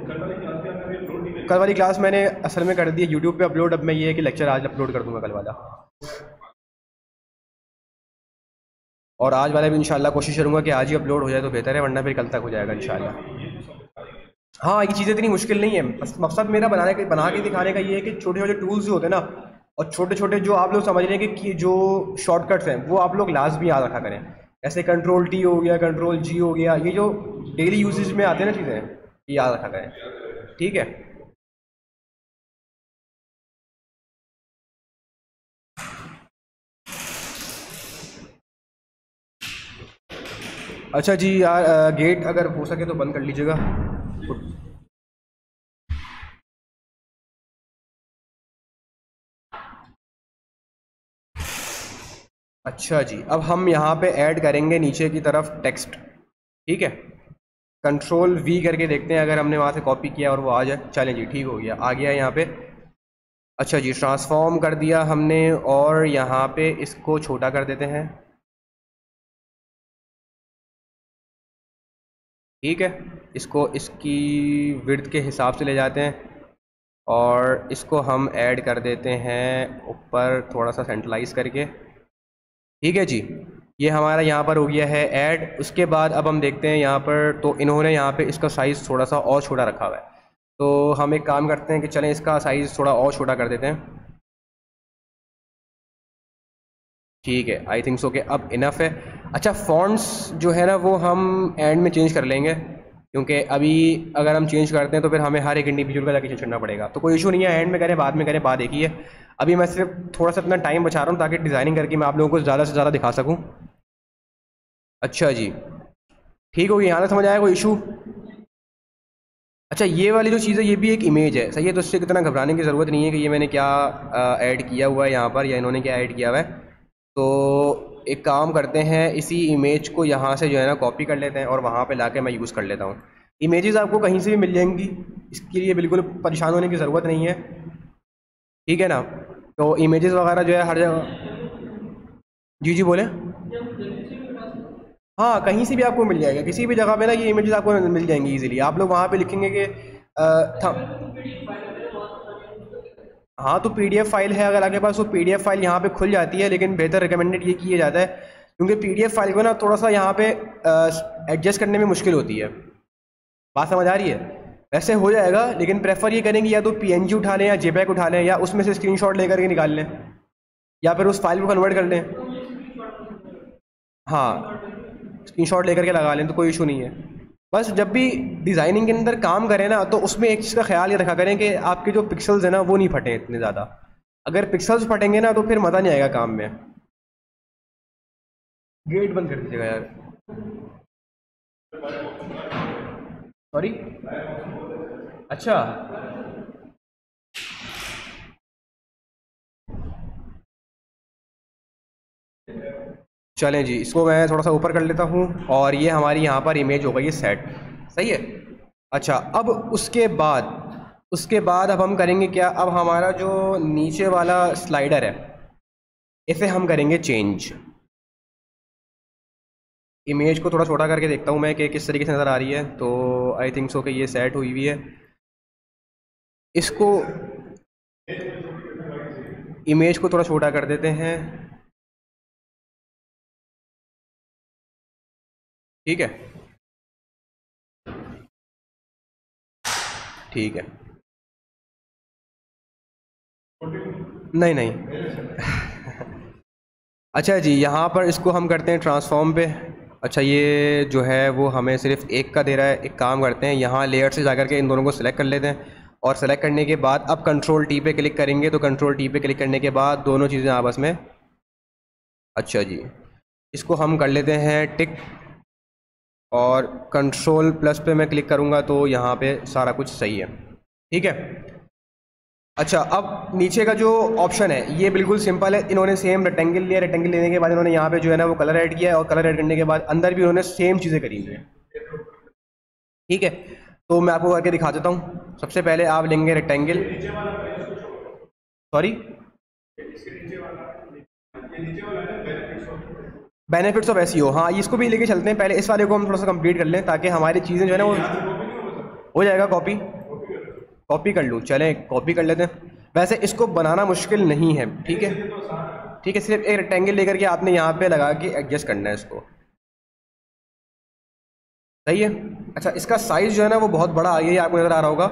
कल वाली क्लास मैंने असल में कर दी है यूट्यूब पे अपलोड, अब मैं ये है कि लेक्चर आज अपलोड कर दूंगा कल वाला। और आज वाला भी इंशाल्लाह कोशिश करूँगा कि आज ही अपलोड हो जाए तो बेहतर है, वरना फिर कल तक हो जाएगा इंशाल्लाह। हाँ, ये चीज़ें इतनी मुश्किल नहीं है, बस मकसद मेरा बना के दिखाने का ये है कि छोटे छोटे टूल्स जो होते हैं ना, और छोटे छोटे जो आप लोग समझ रहे हैं कि जो शॉर्टकट्स हैं वो आप लोग लाजमी याद रखा करें। ऐसे कंट्रोल टी हो गया, कंट्रोल जी हो गया, ये जो डेली यूजेज में आते हैं ना चीज़ें, ये याद रखा करें, ठीक है। अच्छा जी यार, गेट अगर हो सके तो बंद कर लीजिएगा। अच्छा जी, अब हम यहाँ पे ऐड करेंगे नीचे की तरफ टेक्स्ट, ठीक है। कंट्रोल वी करके देखते हैं अगर हमने वहाँ से कॉपी किया और वो आ जाए। चलें जी, ठीक हो गया, आ गया यहाँ पे। अच्छा जी, ट्रांसफॉर्म कर दिया हमने, और यहाँ पे इसको छोटा कर देते हैं, ठीक है। इसको इसकी विड्थ के हिसाब से ले जाते हैं, और इसको हम ऐड कर देते हैं ऊपर थोड़ा सा सेंट्रलाइज करके, ठीक है जी। ये हमारा यहाँ पर हो गया है ऐड। उसके बाद अब हम देखते हैं यहाँ पर, तो इन्होंने यहाँ पे इसका साइज़ थोड़ा सा और छोटा रखा हुआ है, तो हम एक काम करते हैं कि चलें इसका साइज़ थोड़ा और छोटा कर देते हैं, ठीक है। आई थिंक सो कि अब इनफ है। अच्छा, फॉन्ट्स जो है ना वो हम एंड में चेंज कर लेंगे, क्योंकि अभी अगर हम चेंज करते हैं तो फिर हमें हर एक इंडिविजुअल का जाके चेंज करना पड़ेगा, तो कोई इशू नहीं है, एंड में करें बाद में करें, बात एक ही है। अभी मैं सिर्फ थोड़ा सा अपना टाइम बचा रहा हूँ ताकि डिज़ाइनिंग करके मैं आप लोगों को ज़्यादा से ज़्यादा दिखा सकूँ। अच्छा जी, ठीक हो गया, यहाँ तक समझ आया, कोई इशू? अच्छा, ये वाली जो चीज़ है ये भी एक इमेज है, सही है, तो इससे कितना घबराने की ज़रूरत नहीं है कि ये मैंने क्या ऐड किया हुआ है यहाँ पर, या इन्होंने क्या ऐड किया हुआ है। तो एक काम करते हैं, इसी इमेज को यहाँ से जो है ना कॉपी कर लेते हैं और वहाँ पे लाके मैं यूज़ कर लेता हूँ। इमेजेस आपको कहीं से भी मिल जाएंगी, इसके लिए बिल्कुल परेशान होने की ज़रूरत नहीं है, ठीक है ना। तो इमेजेस वगैरह जो है हर जगह, जी जी बोलें। हाँ, कहीं से भी आपको मिल जाएगा, किसी भी जगह पे ना ये इमेजेस आपको मिल जाएंगी इजीली। आप लोग वहाँ पे लिखेंगे कि था, हाँ तो पीडीएफ फाइल है अगर आपके पास, तो पीडीएफ फाइल यहाँ पे खुल जाती है, लेकिन बेहतर रिकमेंडेड ये किया जाता है, क्योंकि पीडीएफ फाइल को ना थोड़ा सा यहाँ पे एडजस्ट करने में मुश्किल होती है। बात समझ आ रही है? वैसे हो जाएगा, लेकिन प्रेफर ये करेंगे या तो पीएनजी उठा लें या जेपैग उठा लें, या उसमें से स्क्रीनशॉट लेकर के निकाल लें, या फिर उस फाइल को कन्वर्ट कर लें। हाँ, स्क्रीनशॉट लेकर के लगा लें तो कोई इशू नहीं है। बस जब भी डिज़ाइनिंग के अंदर काम करें ना, तो उसमें एक चीज़ का ख्याल ये रखा करें कि आपके जो पिक्सल्स हैं ना वो नहीं फटें इतने ज़्यादा। अगर पिक्सल्स फटेंगे ना तो फिर मज़ा नहीं आएगा काम में। गेट बंद कर दीजिएगा यार, सॉरी। अच्छा, चलें जी, इसको मैं थोड़ा सा ऊपर कर लेता हूँ, और ये हमारी यहाँ पर इमेज हो गई है सेट, सही है। अच्छा, अब उसके बाद अब हम करेंगे क्या, अब हमारा जो नीचे वाला स्लाइडर है इसे हम करेंगे चेंज। इमेज को थोड़ा छोटा करके देखता हूँ मैं कि किस तरीके से नज़र आ रही है, तो आई थिंक सो कि ये सेट हुई हुई है। इसको इमेज को थोड़ा छोटा कर देते हैं, ठीक है, ठीक है, नहीं नहीं अच्छा जी, यहाँ पर इसको हम करते हैं ट्रांसफॉर्म पे। अच्छा, ये जो है वो हमें सिर्फ एक का दे रहा है। एक काम करते हैं, यहाँ लेयर से जाकर के इन दोनों को सिलेक्ट कर लेते हैं, और सेलेक्ट करने के बाद अब कंट्रोल टी पे क्लिक करेंगे, तो कंट्रोल टी पे क्लिक करने के बाद दोनों चीज़ें आपस में, अच्छा जी, इसको हम कर लेते हैं टिक, और कंट्रोल प्लस पे मैं क्लिक करूँगा तो यहाँ पे सारा कुछ सही है, ठीक है। अच्छा, अब नीचे का जो ऑप्शन है ये बिल्कुल सिंपल है, इन्होंने सेम रेक्टेंगल लिया, रेक्टेंगल लेने के बाद इन्होंने यहाँ पे जो है ना वो कलर ऐड किया है, और कलर ऐड करने के बाद अंदर भी उन्होंने सेम चीज़ें करी हुई हैं, ठीक है। तो मैं आपको करके दिखा देता हूँ। सबसे पहले आप लेंगे rectangle, sorry, benefits of SEO, हाँ इसको भी लेके चलते हैं। पहले इस वाले को हम थोड़ा सा कंप्लीट कर लें ताकि हमारी चीज़ें जो है ना वो हो जाएगा। कॉपी कर लूँ, चलें कॉपी कर लेते हैं। वैसे इसको बनाना मुश्किल नहीं है, ठीक है। ठीक है, सिर्फ एक रेक्टेंगल लेकर के आपने यहाँ पे लगा के एडजस्ट करना है इसको। सही है। अच्छा, इसका साइज़ जो है ना वो बहुत बड़ा आ गया, आपको नज़र आ रहा होगा,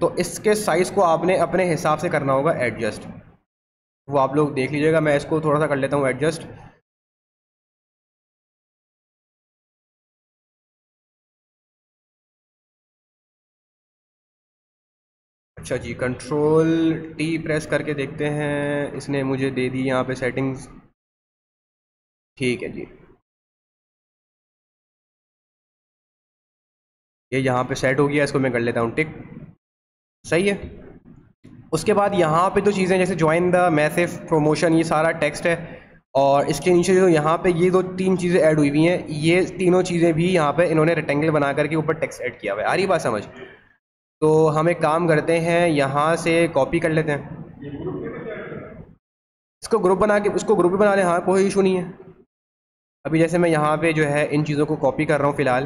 तो इसके साइज़ को आपने अपने हिसाब से करना होगा एडजस्ट। वो आप लोग देख लीजिएगा, मैं इसको थोड़ा सा कर लेता हूँ एडजस्ट। अच्छा जी, कंट्रोल टी प्रेस करके देखते हैं, इसने मुझे दे दी यहाँ पे सेटिंग्स। ठीक है जी, ये यहाँ पे सेट हो गया, इसको मैं कर लेता हूँ टिक। सही है। उसके बाद यहाँ पे तो चीज़ें जैसे ज्वाइन द मैसिव प्रमोशन, ये सारा टेक्स्ट है, और इसके नीचे जो यहाँ पे ये दो तीन चीज़ें ऐड हुई हुई हैं, ये तीनों चीज़ें भी यहाँ पे इन्होंने रेक्टेंगल बना करके ऊपर टेक्स्ट ऐड किया हुआ है। आ रही बात समझ? तो हम एक काम करते हैं, यहाँ से कॉपी कर लेते हैं, इसको ग्रुप बना के उसको ग्रुप भी बना लें, हाँ कोई इशू नहीं है। अभी जैसे मैं यहाँ पे जो है इन चीज़ों को कॉपी कर रहा हूँ फ़िलहाल,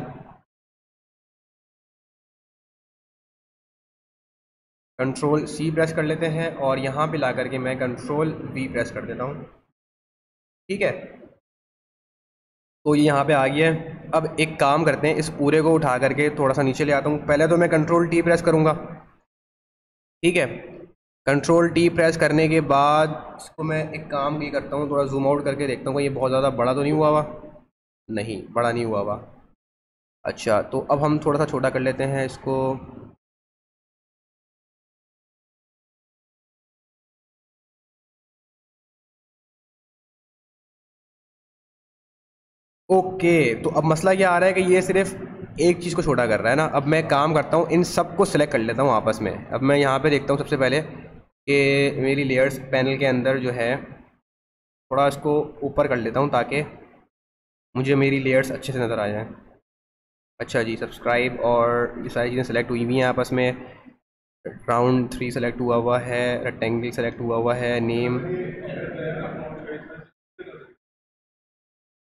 कंट्रोल सी प्रेस कर लेते हैं और यहाँ पे ला करके मैं कंट्रोल वी प्रेस कर देता हूँ। ठीक है, तो ये यहाँ पे आ गया है। अब एक काम करते हैं, इस पूरे को उठा करके थोड़ा सा नीचे ले आता हूँ। पहले तो मैं कंट्रोल टी प्रेस करूँगा, ठीक है। कंट्रोल टी प्रेस करने के बाद इसको मैं एक काम ये करता हूँ, थोड़ा जूम आउट करके देखता हूँ ये बहुत ज़्यादा बड़ा तो नहीं हुआ हुआ। नहीं, बड़ा नहीं हुआ हुआ। अच्छा, तो अब हम थोड़ा सा छोटा कर लेते हैं इसको। ओके, तो अब मसला ये आ रहा है कि ये सिर्फ एक चीज़ को छोटा कर रहा है ना। अब मैं काम करता हूँ, इन सब को सिलेक्ट कर लेता हूँ आपस में। अब मैं यहाँ पे देखता हूँ सबसे पहले कि मेरी लेयर्स पैनल के अंदर जो है, थोड़ा इसको ऊपर कर लेता हूँ ताकि मुझे मेरी लेयर्स अच्छे से नज़र आ जाएँ। अच्छा जी, सब्सक्राइब और ये सारी चीज़ें सेलेक्ट हुई हुई हैं आपस में। राउंड 3 सेलेक्ट हुआ हुआ है, रेक्टेंगल सेलेक्ट हुआ हुआ है, नेम।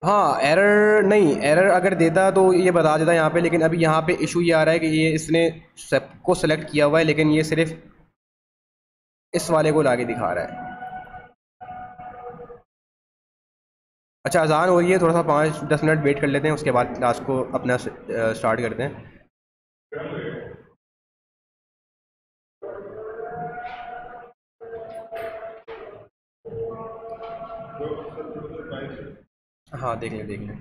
हाँ, एरर नहीं, एरर अगर देता तो ये बता देता यहाँ पे, लेकिन अभी यहाँ पे इशू ये आ रहा है कि ये इसने सबको सेलेक्ट किया हुआ है, लेकिन ये सिर्फ इस वाले को लाके दिखा रहा है। अच्छा, अजान हो रही है, थोड़ा सा 5-10 मिनट वेट कर लेते हैं, उसके बाद क्लास को अपना स्टार्ट करते हैं। हाँ, देख लें देख लें।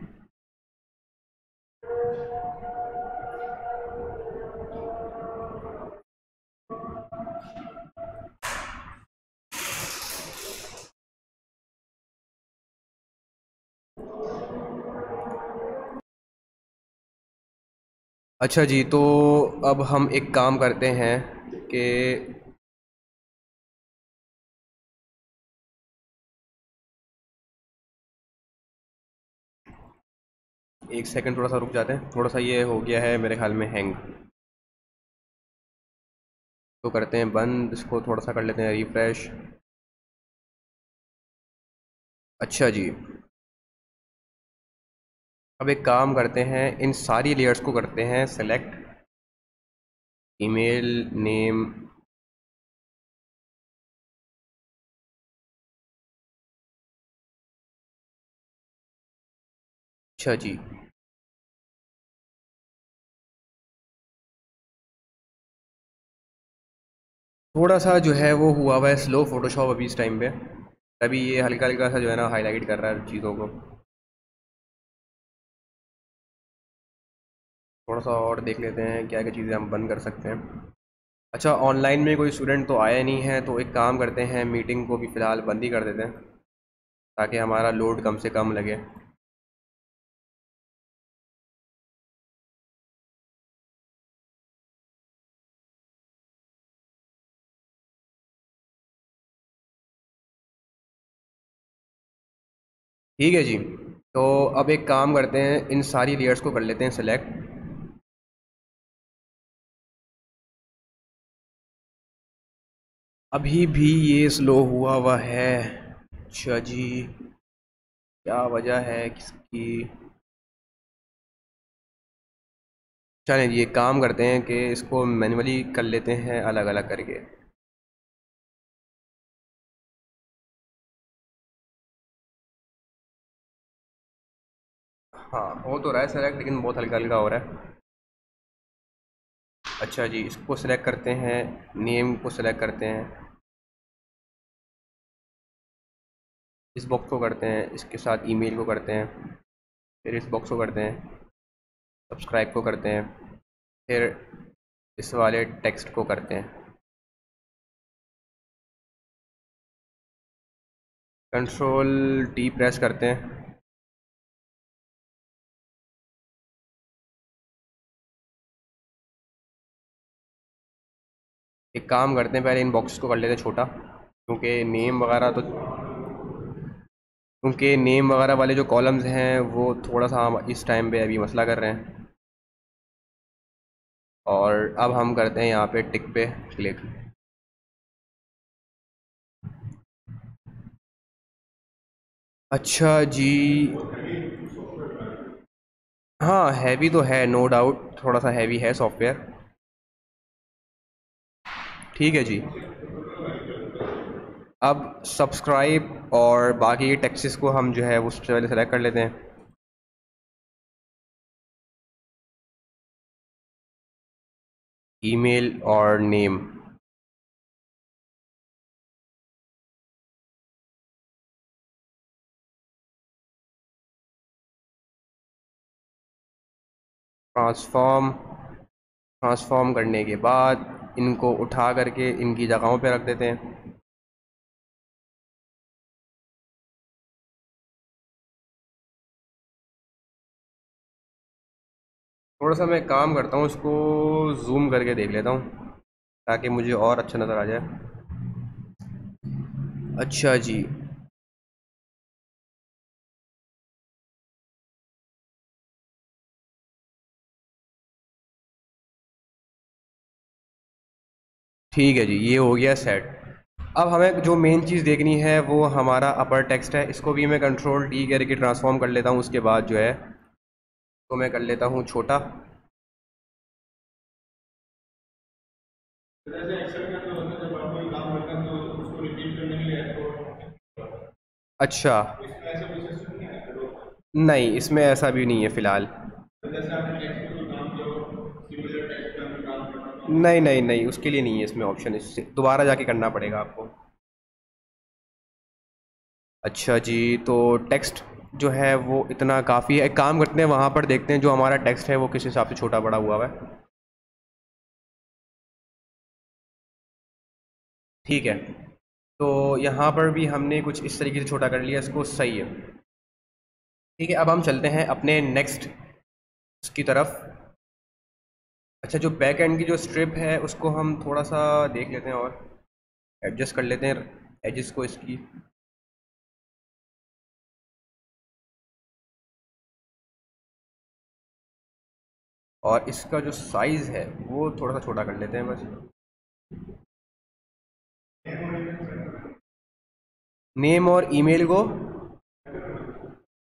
अच्छा जी, तो अब हम एक काम करते हैं कि एक सेकंड थोड़ा सा रुक जाते हैं, थोड़ा सा ये हो गया है मेरे ख्याल में हैंग। तो करते हैं बंद, इसको थोड़ा सा कर लेते हैं रिफ्रेश। अच्छा जी, अब एक काम करते हैं, इन सारी लेयर्स को करते हैं सेलेक्ट, ईमेल नेम। अच्छा जी, थोड़ा सा जो है वो हुआ हुआ है स्लो फोटोशॉप अभी इस टाइम पे, तभी ये हल्का हल्का सा जो है ना हाईलाइट कर रहा है चीज़ों को। थोड़ा सा और देख लेते हैं क्या क्या चीज़ें हम बंद कर सकते हैं। अच्छा, ऑनलाइन में कोई स्टूडेंट तो आया नहीं है, तो एक काम करते हैं, मीटिंग को भी फ़िलहाल बंद ही कर देते हैं ताकि हमारा लोड कम से कम लगे। ठीक है जी, तो अब एक काम करते हैं, इन सारी लेयर्स को कर लेते हैं सेलेक्ट। अभी भी ये स्लो हुआ हुआ है। अच्छा जी, क्या वजह है किसकी? चलें जी, एक काम करते हैं कि इसको मैन्युअली कर लेते हैं अलग अलग करके। हाँ हो तो रहा है सेलेक्ट, लेकिन बहुत हल्का हल्का हो रहा है। अच्छा जी, इसको सिलेक्ट करते हैं, नेम को सिलेक्ट करते हैं, इस बॉक्स को करते हैं, इसके साथ ईमेल को करते हैं, फिर इस बॉक्स को करते हैं, सब्सक्राइब को करते हैं, फिर इस वाले टेक्स्ट को करते हैं, कंट्रोल टी प्रेस करते हैं। एक काम करते हैं, पहले इन बॉक्स को कर लेते हैं छोटा, क्योंकि नेम वगैरह वाले जो कॉलम्स हैं वो थोड़ा सा हम इस टाइम पे अभी मसला कर रहे हैं। और अब हम करते हैं यहाँ पे टिक पे क्लिक। अच्छा जी, हाँ हैवी तो है, नो डाउट थोड़ा सा हैवी है सॉफ्टवेयर। ठीक है जी, अब सब्सक्राइब और बाकी के टेक्स्ट्स को हम जो है वो सबसे पहले सेलेक्ट कर लेते हैं। ईमेल और नेम, ट्रांसफॉर्म करने के बाद इनको उठा करके इनकी जगहों पे रख देते हैं। थोड़ा सा मैं काम करता हूँ, इसको जूम करके देख लेता हूँ ताकि मुझे और अच्छा नज़र आ जाए। अच्छा जी, ठीक है जी, ये हो गया सेट। अब हमें जो मेन चीज़ देखनी है वो हमारा अपर टेक्स्ट है, इसको भी मैं कंट्रोल टी करके ट्रांसफॉर्म कर लेता हूँ। उसके बाद जो है तो मैं कर लेता हूँ छोटा। अच्छा, नहीं इसमें ऐसा भी नहीं है फ़िलहाल। नहीं नहीं नहीं, उसके लिए नहीं है इसमें ऑप्शन, इससे दोबारा जाके करना पड़ेगा आपको। अच्छा जी, तो टेक्स्ट जो है वो इतना काफ़ी है। एक काम करते हैं, वहाँ पर देखते हैं जो हमारा टेक्स्ट है वो किस हिसाब से छोटा बड़ा हुआ है। ठीक है, तो यहाँ पर भी हमने कुछ इस तरीके से छोटा कर लिया इसको, सही है। ठीक है, अब हम चलते हैं अपने नेक्स्ट की तरफ। अच्छा, जो बैक एंड की जो स्ट्रिप है उसको हम थोड़ा सा देख लेते हैं और एडजस्ट कर लेते हैं एजेस को इसकी। और इसका जो साइज़ है वो थोड़ा सा छोटा कर लेते हैं बस। नेम और ईमेल को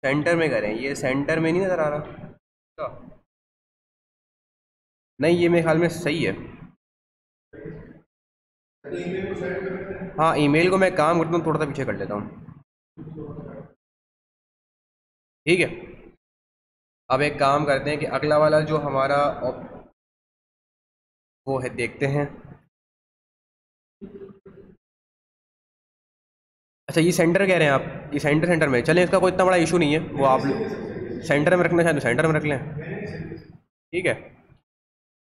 सेंटर में करें, ये सेंटर में नहीं नज़र आ रहा तो? नहीं, ये मेरे ख्याल में सही है। हाँ, ईमेल को मैं काम करता हूँ, थोड़ा सा पीछे कर लेता हूँ। ठीक है, अब एक काम करते हैं कि अगला वाला जो हमारा वो है देखते हैं। अच्छा, ये सेंटर कह रहे हैं आप, ये सेंटर सेंटर में चलें, इसका कोई इतना बड़ा इशू नहीं है, वो आप सेंटर में रखना चाहें तो सेंटर में रख लें। ठीक है,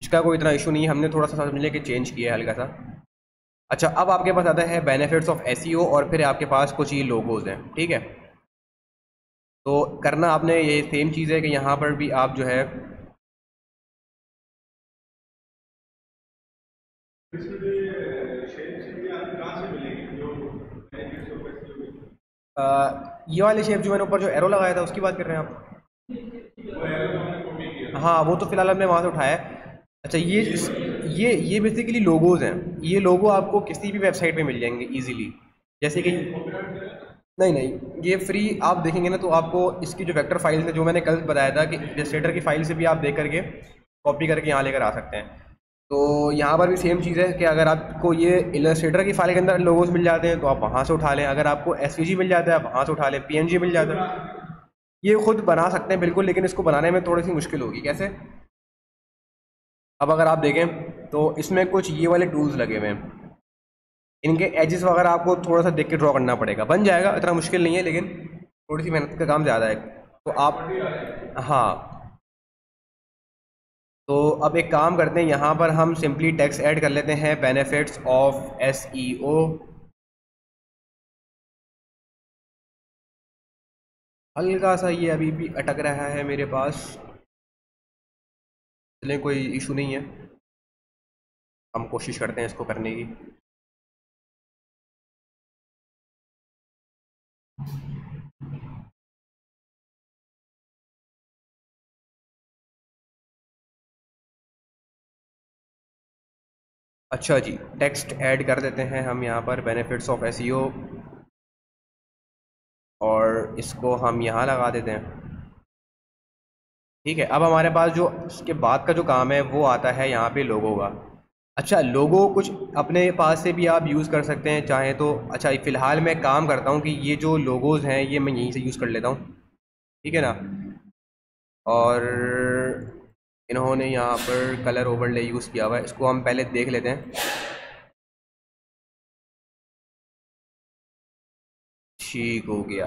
इसका कोई इतना इशू नहीं है, हमने थोड़ा सा समझ लिया कि चेंज किया है हल्का सा। अच्छा, अब आपके पास आता है बेनिफिट्स ऑफ एसईओ और फिर आपके पास कुछ ये लोगोज हैं। ठीक है, तो करना आपने ये सेम चीज़ है कि यहाँ पर भी आप जो है ये वाले शेप जो मैंने ऊपर जो एरो लगाया था उसकी बात कर रहे हैं आप? हाँ, वो तो फिलहाल हमने वहाँ से उठाया है। अच्छा, ये बेसिकली लोगोज हैं, ये लोगो आपको किसी भी वेबसाइट पे मिल जाएंगे इजीली। जैसे कि नहीं नहीं, ये फ्री आप देखेंगे ना तो आपको इसकी जो वेक्टर फाइल है, जो मैंने कल बताया था कि इलस्ट्रेटर की फाइल से भी आप देख करके कॉपी करके यहाँ लेकर आ सकते हैं। तो यहाँ पर भी सेम चीज़ है कि अगर आपको ये इलस्ट्रेटर की फाइल के अंदर लोगोस मिल जाते हैं तो आप वहाँ से उठा लें, अगर आपको एसवीजी मिल जाता है आप वहाँ से उठा लें, पीएनजी मिल जाता है। ये खुद बना सकते हैं बिल्कुल, लेकिन इसको बनाने में थोड़ी सी मुश्किल होगी। कैसे? अब अगर आप देखें तो इसमें कुछ ये वाले टूल्स लगे हुए हैं, इनके एजेस वगैरह आपको थोड़ा सा देख के ड्रॉ करना पड़ेगा। बन जाएगा, इतना मुश्किल नहीं है, लेकिन थोड़ी सी मेहनत का काम ज़्यादा है। तो आप, हाँ, तो अब एक काम करते हैं, यहाँ पर हम सिंपली टेक्स्ट ऐड कर लेते हैं, बेनिफिट्स ऑफ एसईओ। हल्का सा ये अभी भी अटक रहा है मेरे पास, चलिए कोई इशू नहीं है, हम कोशिश करते हैं इसको करने की। अच्छा जी, टेक्स्ट ऐड कर देते हैं हम यहाँ पर, बेनिफिट्स ऑफ एसईओ, और इसको हम यहाँ लगा देते हैं। ठीक है, अब हमारे पास जो इसके बाद का जो काम है वो आता है यहाँ पे लोगो का। अच्छा, लोगो कुछ अपने पास से भी आप यूज़ कर सकते हैं चाहें तो। अच्छा, फ़िलहाल मैं काम करता हूँ कि ये जो लोगोज़ हैं ये मैं यहीं से यूज़ कर लेता हूँ, ठीक है ना। और इन्होंने यहाँ पर कलर ओवरले यूज़ किया हुआ है, इसको हम पहले देख लेते हैं। ठीक हो गया।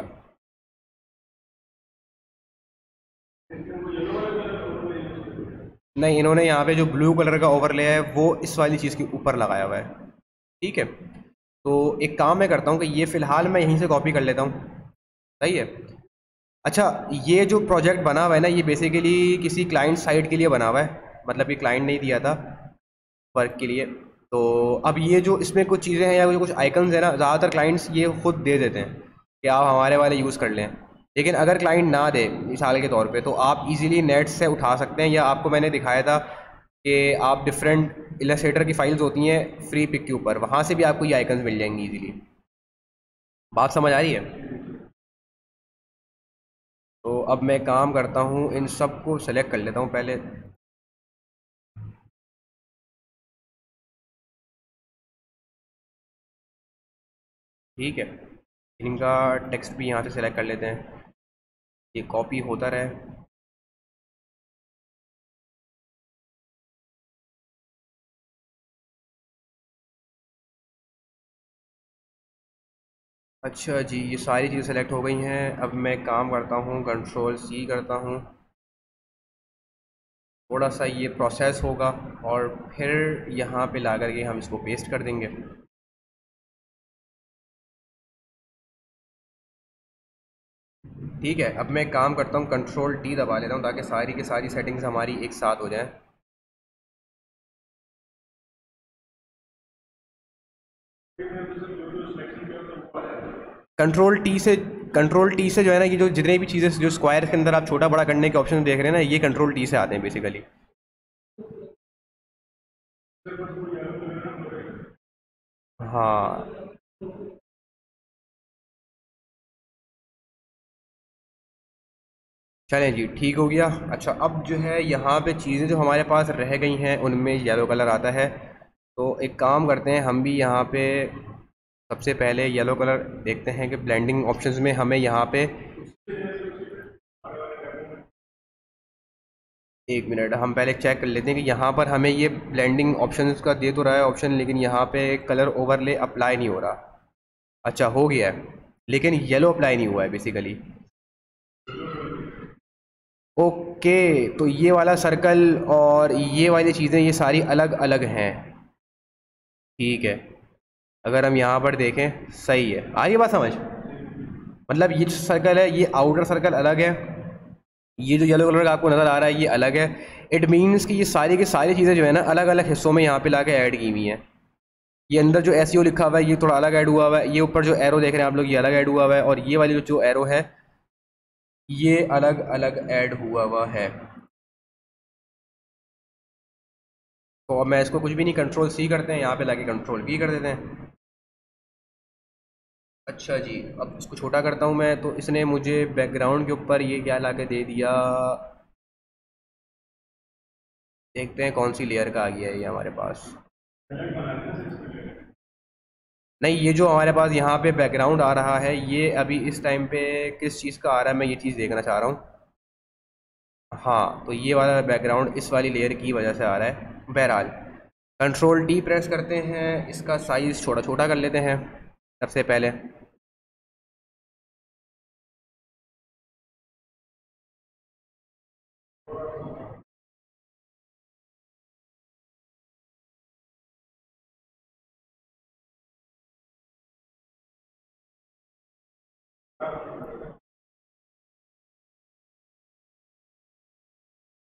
नहीं, इन्होंने यहाँ पे जो ब्लू कलर का ओवरले है वो इस वाली चीज़ के ऊपर लगाया हुआ है। ठीक है, तो एक काम मैं करता हूँ कि ये फ़िलहाल मैं यहीं से कॉपी कर लेता हूँ। सही है। अच्छा, ये जो प्रोजेक्ट बना हुआ है ना, ये बेसिकली किसी क्लाइंट साइट के लिए बना हुआ है, मतलब ये क्लाइंट नहीं दिया था वर्क के लिए। तो अब ये जो इसमें कुछ चीज़ें हैं या कुछ आइकन्स हैं ना, ज़्यादातर क्लाइंट्स ये खुद दे देते हैं कि आप हमारे वाले यूज़ कर लें। लेकिन अगर क्लाइंट ना दे मिसाल के तौर पे, तो आप इजीली नेट से उठा सकते हैं, या आपको मैंने दिखाया था कि आप डिफरेंट इलस्ट्रेटर की फाइल्स होती हैं फ्री पिक के ऊपर, वहाँ से भी आपको ये आइकन्स मिल जाएंगी इजीली। बात समझ आ रही है? तो अब मैं काम करता हूँ, इन सब को सेलेक्ट कर लेता हूँ पहले। ठीक है, इनका टेक्स्ट भी यहाँ से सेलेक्ट कर लेते हैं, ये कॉपी होता रहे। अच्छा जी, ये सारी चीज़ें सेलेक्ट हो गई हैं। अब मैं काम करता हूँ, कंट्रोल सी करता हूँ, थोड़ा सा ये प्रोसेस होगा और फिर यहाँ पे ला करके हम इसको पेस्ट कर देंगे। ठीक है, अब मैं काम करता हूँ, कंट्रोल टी दबा लेता हूँ ताकि सारी की सारी सेटिंग्स हमारी एक साथ हो जाएं। कंट्रोल टी से जो है ना, ये जो जितने भी चीज़ें जो स्क्वायर के अंदर आप छोटा बड़ा करने के ऑप्शन देख रहे हैं ना, ये कंट्रोल टी से आते हैं बेसिकली। हाँ, चलें जी, ठीक हो गया। अच्छा, अब जो है यहाँ पे चीज़ें जो हमारे पास रह गई हैं उनमें येलो कलर आता है, तो एक काम करते हैं हम भी यहाँ पे सबसे पहले येलो कलर देखते हैं कि ब्लेंडिंग ऑप्शंस में हमें यहाँ पे, एक मिनट हम पहले चेक कर लेते हैं कि यहाँ पर हमें ये ब्लेंडिंग ऑप्शंस का दे तो रहा है ऑप्शन, लेकिन यहाँ पे कलर ओवरले अप्लाई नहीं हो रहा। अच्छा, हो गया है, लेकिन येलो अप्लाई नहीं हुआ है बेसिकली। ओके, तो ये वाला सर्कल और ये वाली चीज़ें ये सारी अलग अलग हैं। ठीक है, अगर हम यहाँ पर देखें, सही है, आ रही बात समझ? मतलब ये जो सर्कल है ये आउटर सर्कल अलग है, ये जो येलो कलर का आपको नज़र आ रहा है ये अलग है। इट मीन्स कि ये सारी की सारी चीज़ें जो है ना अलग अलग हिस्सों में यहाँ पे ला के ऐड की हुई हैं। ये अंदर जो एसईओ लिखा हुआ है ये थोड़ा अलग ऐड हुआ हुआ है, ये ऊपर जो एरो देख रहे हैं आप लोग ये अलग ऐड हुआ हुआ है, और ये वाली जो एरो है ये अलग अलग ऐड हुआ हुआ है। तो अब मैं इसको कुछ भी नहीं, कंट्रोल सी करते हैं, यहाँ पे लाके कंट्रोल वी कर देते हैं। अच्छा जी, अब इसको छोटा करता हूँ मैं, तो इसने मुझे बैकग्राउंड के ऊपर ये क्या लाके दे दिया। देखते हैं कौन सी लेयर का आ गया है ये हमारे पास। नहीं, ये जो हमारे पास यहाँ पे बैकग्राउंड आ रहा है, ये अभी इस टाइम पे किस चीज़ का आ रहा है, मैं ये चीज़ देखना चाह रहा हूँ। हाँ, तो ये वाला बैकग्राउंड इस वाली लेयर की वजह से आ रहा है। बहरहाल, कंट्रोल डी प्रेस करते हैं, इसका साइज़ छोटा छोटा कर लेते हैं सबसे पहले।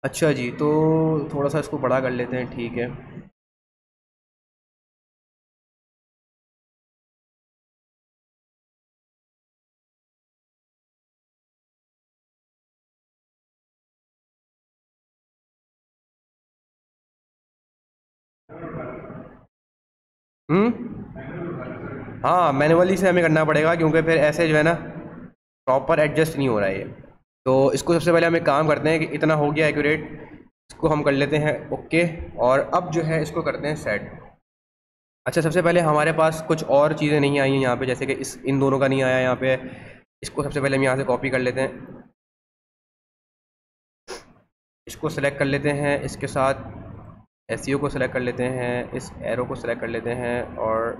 अच्छा जी, तो थोड़ा सा इसको बड़ा कर लेते हैं, ठीक है। हाँ, मैनुअली से हमें करना पड़ेगा, क्योंकि फिर ऐसे जो है ना, प्रॉपर एडजस्ट नहीं हो रहा है ये। तो इसको सबसे पहले हम एक काम करते हैं कि इतना हो गया एक्यूरेट, इसको हम कर लेते हैं ओके। और अब जो है इसको करते हैं सेट। अच्छा, सबसे पहले हमारे पास कुछ और चीज़ें नहीं आई हैं यहाँ पे, जैसे कि इस इन दोनों का नहीं आया यहाँ पे। इसको सबसे पहले हम यहाँ से कॉपी कर लेते हैं, इसको सेलेक्ट कर लेते हैं, इसके साथ एसईओ को सेलेक्ट कर लेते हैं, इस एरो को सेलेक्ट कर लेते हैं और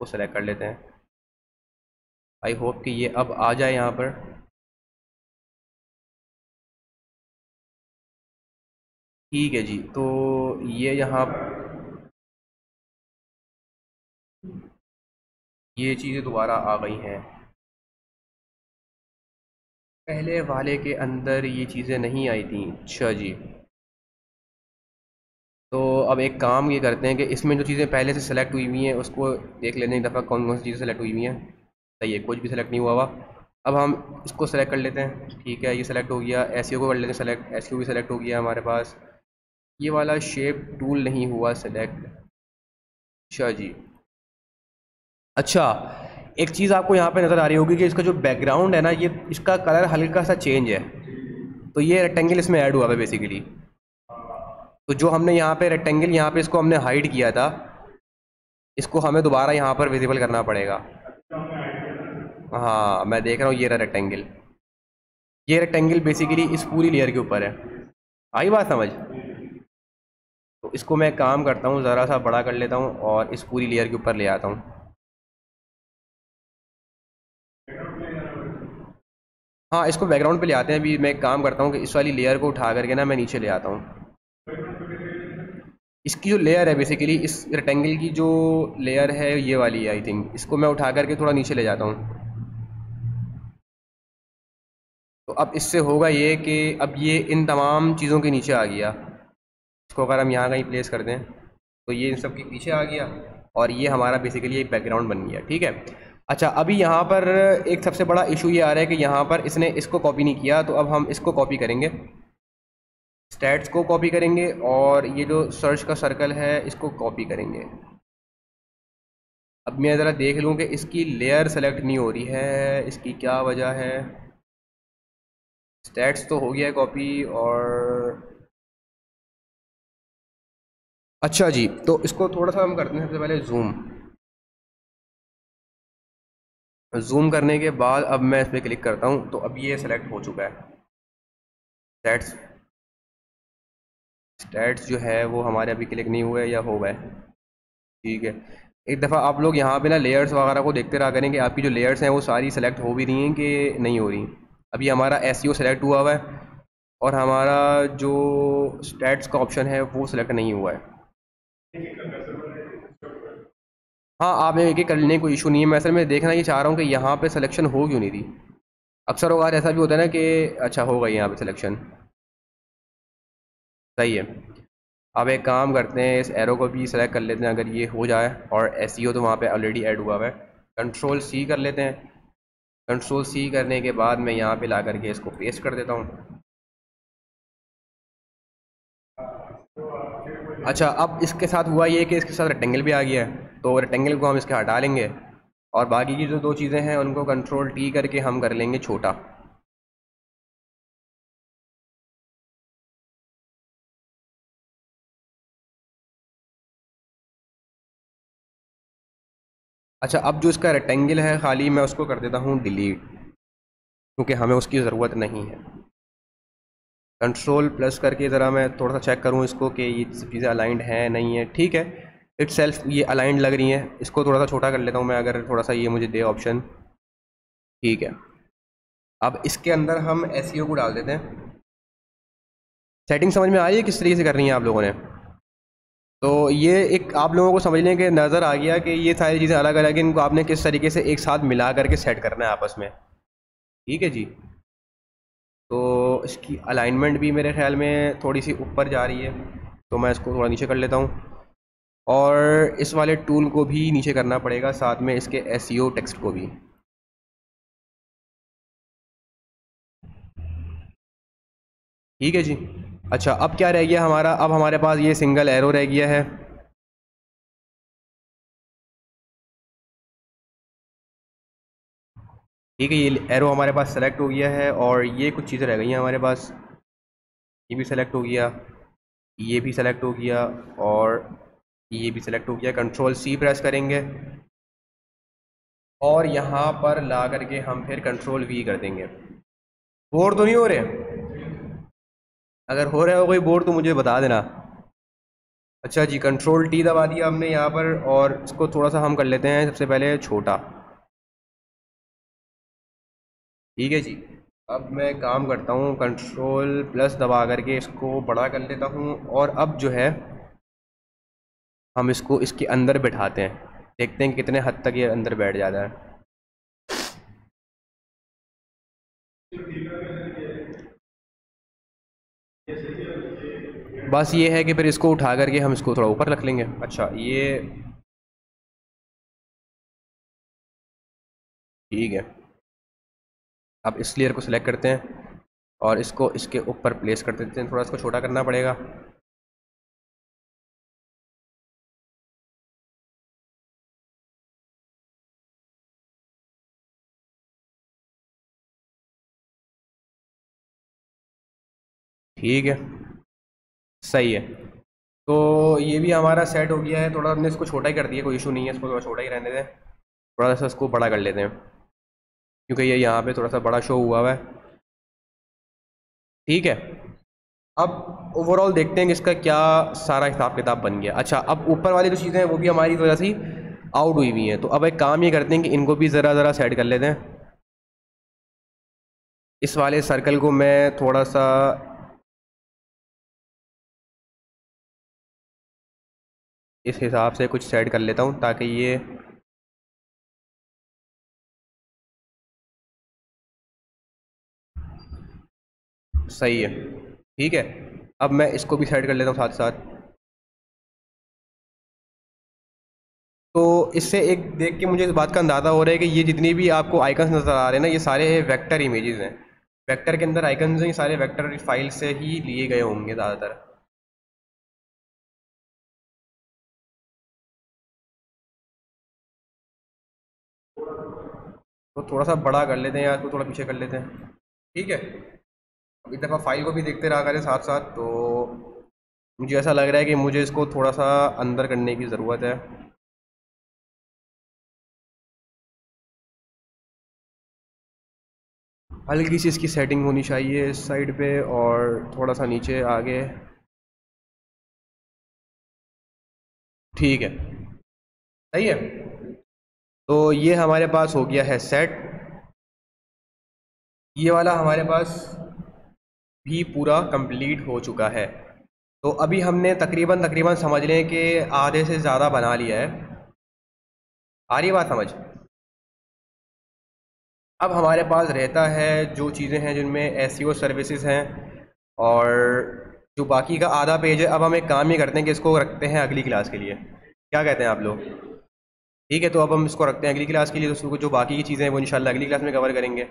को सेलेक्ट कर लेते हैं। आई होप कि ये अब आ जाए यहाँ पर। ठीक है जी, तो ये चीज़ें दोबारा आ गई हैं। पहले वाले के अंदर ये चीज़ें नहीं आई थी। अच्छा जी, तो अब एक काम ये करते हैं कि इसमें जो चीज़ें पहले से सेलेक्ट हुई हुई हैं उसको देख लेते हैं एक दफ़ा, कौन कौन सी चीज़ें सेलेक्ट हुई हुई हैं। सही है, कुछ भी सेलेक्ट नहीं हुआ हुआ। अब हम इसको सेलेक्ट कर लेते हैं, ठीक है, ये सेलेक्ट हो गया। एसईओ को कर लेते हैं सेलेक्ट, एसईओ भी सेलेक्ट हो गया हमारे पास। ये वाला शेप टूल नहीं हुआ सेलेक्ट। अच्छा जी। अच्छा, एक चीज़ आपको यहाँ पे नज़र आ रही होगी कि इसका जो बैकग्राउंड है ना, ये इसका कलर हल्का सा चेंज है। तो ये रेक्टेंगल इसमें ऐड हुआ है बेसिकली। तो जो हमने यहाँ पे रेक्टेंगल, यहाँ पे इसको हमने हाइड किया था, इसको हमें दोबारा यहाँ पर विजिबल करना पड़ेगा। हाँ, मैं देख रहा हूँ, ये रहा रेक्टेंगल। ये रेक्टेंगल बेसिकली इस पूरी लेयर के ऊपर है। आई बात समझ? तो इसको मैं काम करता हूँ, ज़रा सा बड़ा कर लेता हूँ और इस पूरी लेयर के ऊपर ले आता हूँ। हाँ, इसको बैकग्राउंड पे ले आते हैं। अभी मैं एक काम करता हूँ कि इस वाली लेयर को उठा करके ना मैं नीचे ले आता हूँ। इसकी जो लेयर है बेसिकली, इस रेक्टेंगल की जो लेयर है ये वाली है आई थिंक, इसको मैं उठा करके थोड़ा नीचे ले जाता हूँ। तो अब इससे होगा ये कि अब ये इन तमाम चीज़ों के नीचे आ गया। इसको अगर हम यहाँ कहीं प्लेस कर दें तो ये इन सब के पीछे आ गया, और ये हमारा बेसिकली एक बैकग्राउंड बन गया, ठीक है। अच्छा, अभी यहाँ पर एक सबसे बड़ा इशू ये आ रहा है कि यहाँ पर इसने इसको कॉपी नहीं किया, तो अब हम इसको कॉपी करेंगे, स्टैट्स को कॉपी करेंगे, और ये जो सर्च का सर्कल है इसको कॉपी करेंगे। अब मैं ज़रा देख लूँ कि इसकी लेयर सेलेक्ट नहीं हो रही है, इसकी क्या वजह है। स्टैट्स तो हो गया है कॉपी, और अच्छा जी, तो इसको थोड़ा सा हम करते हैं सबसे पहले जूम। जूम करने के बाद अब मैं इस पर क्लिक करता हूँ, तो अब ये सेलेक्ट हो चुका है। स्टैट्स स्टैट्स जो है वो हमारे अभी क्लिक नहीं हुए या हो गए, ठीक है। एक दफ़ा आप लोग यहाँ पे ना लेयर्स वगैरह को देखते रहा करें कि आपकी जो लेयर्स हैं वो सारी सेलेक्ट हो भी रही हैं कि नहीं हो रही। अभी हमारा एसईओ सेलेक्ट हुआ हुआ है, और हमारा जो स्टैट्स का ऑप्शन है वो सिलेक्ट नहीं हुआ है। हाँ, आप एक एक कर लेने, कोई इशू नहीं है। मैं असल में देखना ये चाह रहा हूँ कि यहाँ पे सिलेक्शन हो क्यों नहीं रही। अक्सर होगा ऐसा भी होता है ना कि अच्छा हो गई यहाँ पे सिलेक्शन। सही है। अब एक काम करते हैं, इस एरो को भी सेलेक्ट कर लेते हैं, अगर ये हो जाए, और एसईओ तो वहाँ पे ऑलरेडी ऐड हुआ हुआ है। कंट्रोल सी कर लेते हैं। कंट्रोल सी करने के बाद मैं यहाँ पे ला करके इसको पेस्ट कर देता हूँ। अच्छा, अब इसके साथ हुआ ये कि इसके साथ रेक्टेंगल भी आ गया है, तो रेक्टेंगल को हम इसके हटा लेंगे, और बाकी की जो दो चीज़ें हैं उनको कंट्रोल टी करके हम कर लेंगे छोटा। अच्छा, अब जो इसका रेक्टेंगल है खाली मैं उसको कर देता हूँ डिलीट, क्योंकि हमें उसकी ज़रूरत नहीं है। कंट्रोल प्लस करके ज़रा मैं थोड़ा सा चेक करूँ इसको कि ये सब चीज़ें अलाइंड हैं नहीं है। ठीक है, इट्स सेल्फ ये अलाइंड लग रही हैं। इसको थोड़ा सा छोटा कर लेता हूँ मैं, अगर थोड़ा सा ये मुझे दे ऑप्शन। ठीक है, अब इसके अंदर हम एसईओ को डाल देते हैं। सेटिंग समझ में आ रही है किस तरीके से कर रही हैं आप लोगों ने? तो ये एक आप लोगों को समझने के नज़र आ गया कि ये सारी चीज़ें अलग अलग हैं, इनको आपने किस तरीके से एक साथ मिला करके सेट करना है आपस में। ठीक है जी। तो इसकी अलाइनमेंट भी मेरे ख्याल में थोड़ी सी ऊपर जा रही है, तो मैं इसको थोड़ा नीचे कर लेता हूँ। और इस वाले टूल को भी नीचे करना पड़ेगा, साथ में इसके एसईओ टेक्स्ट को भी। ठीक है जी। अच्छा, अब क्या रह गया हमारा? अब हमारे पास ये सिंगल एरो रह गया है। ठीक है, ये एरो हमारे पास सेलेक्ट हो गया है, और ये कुछ चीज़ें रह गई हैं हमारे पास। ये भी सेलेक्ट हो गया, ये भी सेलेक्ट हो गया, और ये भी सेलेक्ट हो गया। कंट्रोल सी प्रेस करेंगे और यहाँ पर ला करके हम फिर कंट्रोल वी कर देंगे। बोर तो नहीं हो रहे? अगर हो रहा हो कोई बोर तो मुझे बता देना। अच्छा जी, कंट्रोल टी दबा दिया हमने यहाँ पर, और इसको थोड़ा सा हम कर लेते हैं सबसे पहले छोटा। ठीक है जी। अब मैं काम करता हूँ, कंट्रोल प्लस दबा करके इसको बड़ा कर लेता हूँ, और अब जो है हम इसको इसके अंदर बिठाते हैं। देखते हैं कितने हद तक ये अंदर बैठ जाता है। बस ये है कि फिर इसको उठा करके हम इसको थोड़ा ऊपर रख लेंगे। अच्छा, ये ठीक है। अब इस लेयर को सिलेक्ट करते हैं और इसको इसके ऊपर प्लेस कर देते हैं। थोड़ा इसको छोटा करना पड़ेगा। ठीक है, सही है। तो ये भी हमारा सेट हो गया है। थोड़ा हमने इसको छोटा ही कर दिया, कोई इशू नहीं है, इसको थोड़ा छोटा ही रहने दें। थोड़ा सा इसको बड़ा कर लेते हैं, क्योंकि ये यहाँ पे थोड़ा सा बड़ा शो हुआ हुआ है। ठीक है, अब ओवरऑल देखते हैं कि इसका क्या सारा हिसाब किताब बन गया। अच्छा, अब ऊपर वाली जो चीज़ें हैं वो भी हमारी वजह से आउट हुई हुई हैं, तो अब एक काम ये करते हैं कि इनको भी ज़रा ज़रा सेट कर लेते हैं। इस वाले सर्कल को मैं थोड़ा सा इस हिसाब से कुछ सेट कर लेता हूँ, ताकि ये सही है। ठीक है, अब मैं इसको भी सेट कर लेता हूँ साथ साथ। तो इससे एक देख के मुझे इस बात का अंदाज़ा हो रहा है कि ये जितनी भी आपको आइकन्स नज़र आ रहे हैं ना, ये सारे वेक्टर इमेजेस हैं। वेक्टर के अंदर आइकन्स हैं, ये सारे वेक्टर फाइल से ही लिए गए होंगे ज़्यादातर। तो थोड़ा सा बड़ा कर लेते हैं या इसको थोड़ा पीछे कर लेते हैं। ठीक है, अब एक दफ़ा फाइल को भी देखते रहा करें साथ साथ। तो मुझे ऐसा लग रहा है कि मुझे इसको थोड़ा सा अंदर करने की ज़रूरत है। हल्की सी इसकी सेटिंग होनी चाहिए इस साइड पे, और थोड़ा सा नीचे आगे। ठीक है, सही है। तो ये हमारे पास हो गया है सेट। ये वाला हमारे पास भी पूरा कंप्लीट हो चुका है। तो अभी हमने तकरीबन तकरीबन समझ लें कि आधे से ज़्यादा बना लिया है। आ रही है बात समझ? अब हमारे पास रहता है जो चीज़ें हैं जिनमें एसईओ सर्विसेज हैं, और जो बाकी का आधा पेज है। अब हम एक काम ये करते हैं कि इसको रखते हैं अगली क्लास के लिए। क्या कहते हैं आप लोग? ठीक है, तो अब हम इसको रखते हैं अगली क्लास के लिए। तो उसको जो बाकी की चीज़ें हैं वो इंशाल्लाह अगली क्लास में कवर करेंगे।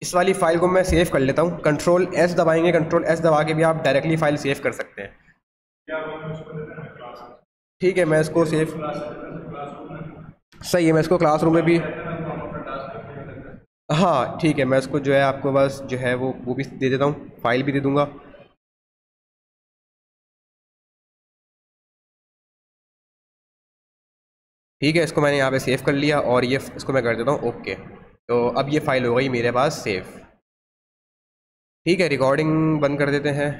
इस वाली फ़ाइल को मैं सेव कर लेता हूँ। कंट्रोल एस दबाएंगे, कंट्रोल एस दबा के भी आप डायरेक्टली फ़ाइल सेव कर सकते हैं। ठीक है, मैं इसको सेव, सही है, मैं इसको क्लासरूम में भी, हाँ ठीक है, मैं इसको जो है आपको बस जो है वो भी दे देता हूँ, फाइल भी दे दूँगा। ठीक है, इसको मैंने यहाँ पे सेव कर लिया और ये इसको मैं कर देता हूँ ओके। तो अब ये फ़ाइल हो गई मेरे पास सेव। ठीक है, रिकॉर्डिंग बंद कर देते हैं।